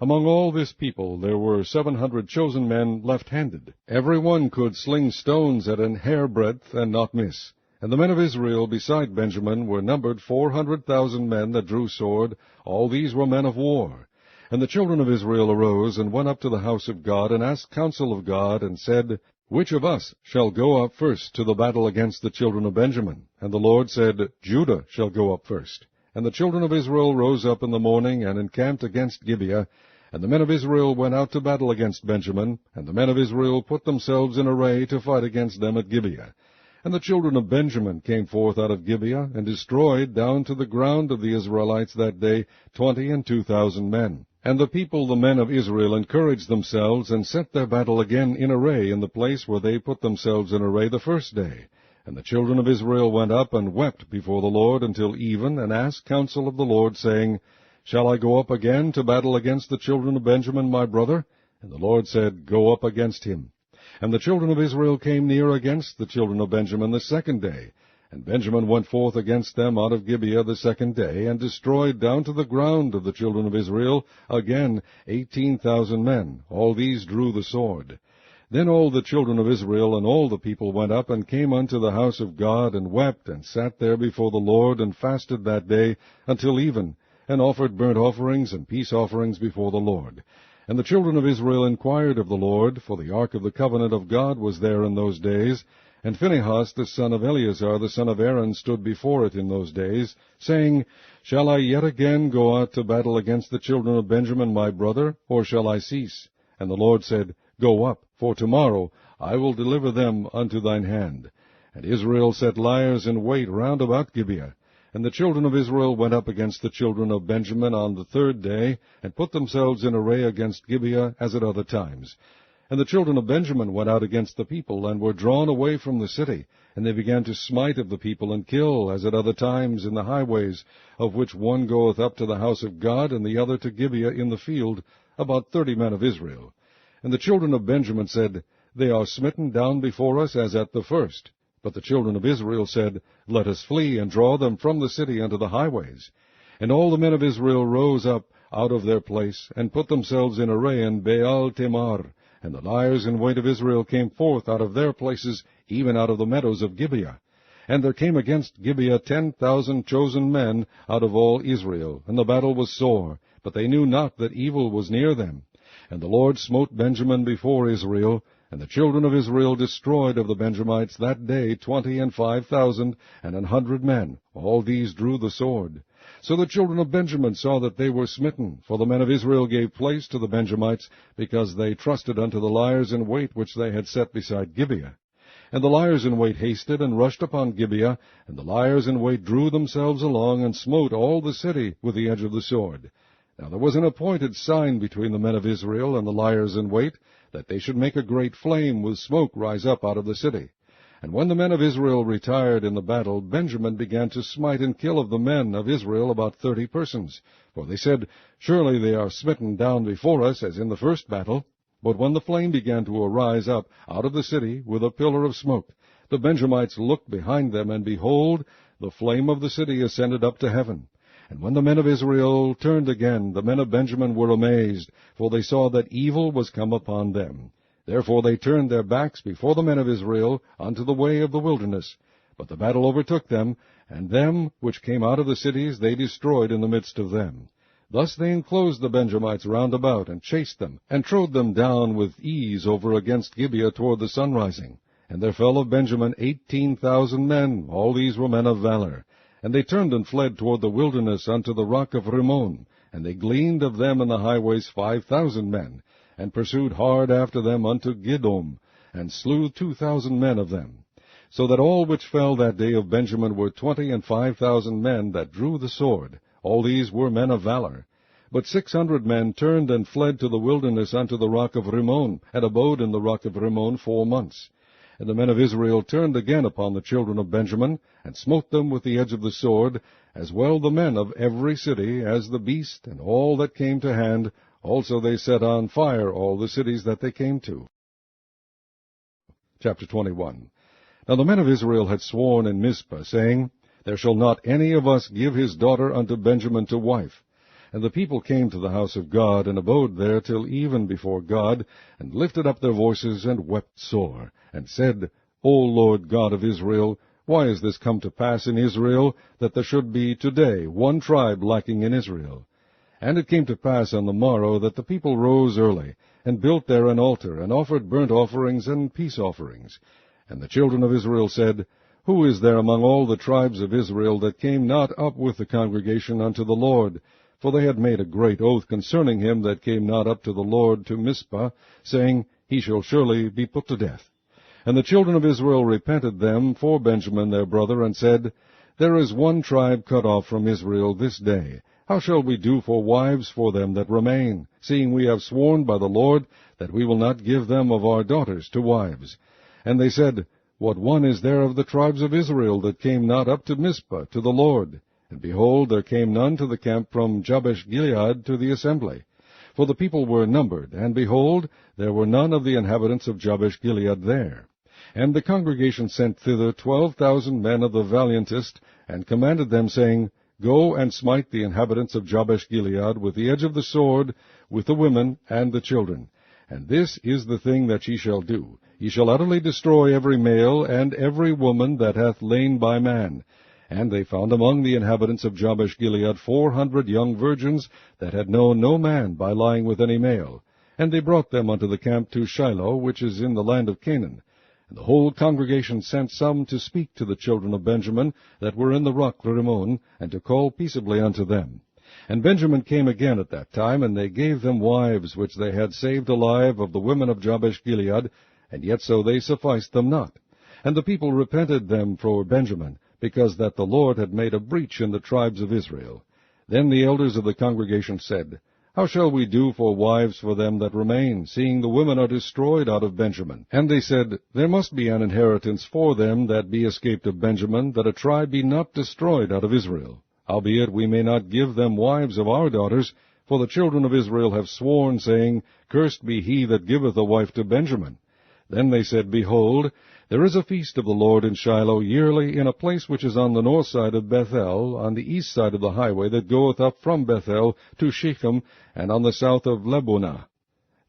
Among all this people there were 700 chosen men left-handed. Every one could sling stones at an hairbreadth, and not miss. And the men of Israel beside Benjamin were numbered 400,000 men that drew sword. All these were men of war. And the children of Israel arose, and went up to the house of God, and asked counsel of God, and said, Which of us shall go up first to the battle against the children of Benjamin? And the Lord said, Judah shall go up first. And the children of Israel rose up in the morning, and encamped against Gibeah. And the men of Israel went out to battle against Benjamin, and the men of Israel put themselves in array to fight against them at Gibeah. And the children of Benjamin came forth out of Gibeah, and destroyed down to the ground of the Israelites that day 22,000 men. And the people, the men of Israel, encouraged themselves, and set their battle again in array in the place where they put themselves in array the first day. And the children of Israel went up and wept before the Lord until even, and asked counsel of the Lord, saying, Shall I go up again to battle against the children of Benjamin my brother? And the Lord said, Go up against him. And the children of Israel came near against the children of Benjamin the second day. And Benjamin went forth against them out of Gibeah the second day, and destroyed down to the ground of the children of Israel again 18,000 men. All these drew the sword. Then all the children of Israel and all the people went up, and came unto the house of God, and wept, and sat there before the Lord, and fasted that day until even, and offered burnt offerings and peace offerings before the Lord. And the children of Israel inquired of the Lord, for the ark of the covenant of God was there in those days. And Phinehas the son of Eleazar the son of Aaron stood before it in those days, saying, Shall I yet again go out to battle against the children of Benjamin my brother, or shall I cease? And the Lord said, Go up, for tomorrow I will deliver them unto thine hand. And Israel set liers in wait round about Gibeah. And the children of Israel went up against the children of Benjamin on the third day, and put themselves in array against Gibeah, as at other times. And the children of Benjamin went out against the people, and were drawn away from the city. And they began to smite of the people, and kill, as at other times, in the highways, of which one goeth up to the house of God, and the other to Gibeah in the field, about 30 men of Israel. And the children of Benjamin said, They are smitten down before us as at the first. But the children of Israel said, Let us flee, and draw them from the city unto the highways. And all the men of Israel rose up out of their place, and put themselves in array in Baal Tamar. And the liers in wait of Israel came forth out of their places, even out of the meadows of Gibeah. And there came against Gibeah 10,000 chosen men out of all Israel. And the battle was sore, but they knew not that evil was near them. And the Lord smote Benjamin before Israel. And the children of Israel destroyed of the Benjamites that day 25,000 and 100 men. All these drew the sword. So the children of Benjamin saw that they were smitten, for the men of Israel gave place to the Benjamites, because they trusted unto the liers in wait which they had set beside Gibeah. And the liers in wait hasted, and rushed upon Gibeah, and the liers in wait drew themselves along, and smote all the city with the edge of the sword. Now there was an appointed sign between the men of Israel and the liers in wait, that they should make a great flame with smoke rise up out of the city. And when the men of Israel retired in the battle, Benjamin began to smite and kill of the men of Israel about 30 persons. For they said, Surely they are smitten down before us, as in the first battle. But when the flame began to arise up out of the city with a pillar of smoke, the Benjamites looked behind them, and behold, the flame of the city ascended up to heaven. And when the men of Israel turned again, the men of Benjamin were amazed, for they saw that evil was come upon them. Therefore they turned their backs before the men of Israel unto the way of the wilderness. But the battle overtook them, and them which came out of the cities they destroyed in the midst of them. Thus they enclosed the Benjamites round about, and chased them, and trode them down with ease over against Gibeah toward the sunrising. And there fell of Benjamin 18,000 men, all these were men of valor. And they turned and fled toward the wilderness unto the rock of Rimmon, and they gleaned of them in the highways 5,000 men, and pursued hard after them unto Gidom, and slew 2,000 men of them. So that all which fell that day of Benjamin were 25,000 men that drew the sword. All these were men of valor. But 600 men turned and fled to the wilderness unto the rock of Rimmon, and abode in the rock of Rimmon 4 months. And the men of Israel turned again upon the children of Benjamin, and smote them with the edge of the sword, as well the men of every city as the beast, and all that came to hand. Also they set on fire all the cities that they came to. Chapter 21. Now the men of Israel had sworn in Mizpah, saying, There shall not any of us give his daughter unto Benjamin to wife. And the people came to the house of God, and abode there till even before God, and lifted up their voices, and wept sore, and said, O Lord God of Israel, why is this come to pass in Israel, that there should be today one tribe lacking in Israel? And it came to pass on the morrow that the people rose early, and built there an altar, and offered burnt offerings and peace offerings. And the children of Israel said, Who is there among all the tribes of Israel that came not up with the congregation unto the Lord? For they had made a great oath concerning him that came not up to the Lord to Mizpah, saying, He shall surely be put to death. And the children of Israel repented them for Benjamin their brother, and said, There is one tribe cut off from Israel this day. How shall we do for wives for them that remain, seeing we have sworn by the Lord that we will not give them of our daughters to wives? And they said, What one is there of the tribes of Israel that came not up to Mizpah to the Lord? And behold, there came none to the camp from Jabesh-Gilead to the assembly. For the people were numbered, and behold, there were none of the inhabitants of Jabesh-Gilead there. And the congregation sent thither 12,000 men of the valiantest, and commanded them, saying, Go and smite the inhabitants of Jabesh-Gilead with the edge of the sword, with the women and the children. And this is the thing that ye shall do. Ye shall utterly destroy every male and every woman that hath lain by man. And they found among the inhabitants of Jabesh-Gilead 400 young virgins that had known no man by lying with any male. And they brought them unto the camp to Shiloh, which is in the land of Canaan. And the whole congregation sent some to speak to the children of Benjamin that were in the rock Rimmon, and to call peaceably unto them. And Benjamin came again at that time, and they gave them wives which they had saved alive of the women of Jabesh-Gilead, and yet so they sufficed them not. And the people repented them for Benjamin, because that the Lord had made a breach in the tribes of Israel. Then the elders of the congregation said, How shall we do for wives for them that remain, seeing the women are destroyed out of Benjamin? And they said, There must be an inheritance for them that be escaped of Benjamin, that a tribe be not destroyed out of Israel. Howbeit we may not give them wives of our daughters, for the children of Israel have sworn, saying, Cursed be he that giveth a wife to Benjamin. Then they said, Behold, there is a feast of the Lord in Shiloh yearly in a place which is on the north side of Bethel, on the east side of the highway that goeth up from Bethel to Shechem, and on the south of Lebonah.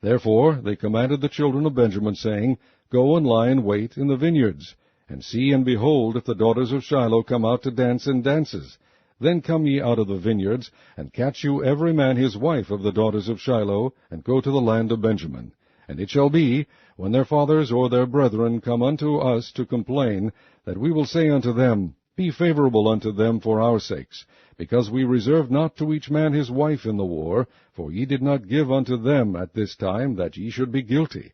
Therefore they commanded the children of Benjamin, saying, Go and lie in wait in the vineyards, and see and behold if the daughters of Shiloh come out to dance in dances. Then come ye out of the vineyards, and catch you every man his wife of the daughters of Shiloh, and go to the land of Benjamin. And it shall be, when their fathers or their brethren come unto us to complain, that we will say unto them, Be favorable unto them for our sakes, because we reserved not to each man his wife in the war, for ye did not give unto them at this time, that ye should be guilty.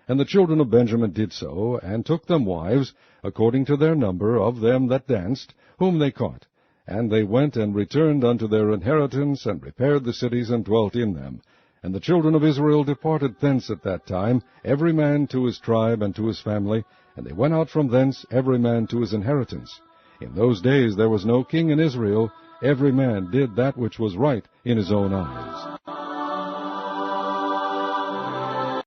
And the children of Benjamin did so, and took them wives, according to their number of them that danced, whom they caught. And they went and returned unto their inheritance, and repaired the cities, and dwelt in them. And the children of Israel departed thence at that time, every man to his tribe and to his family, and they went out from thence, every man to his inheritance. In those days there was no king in Israel, every man did that which was right in his own eyes.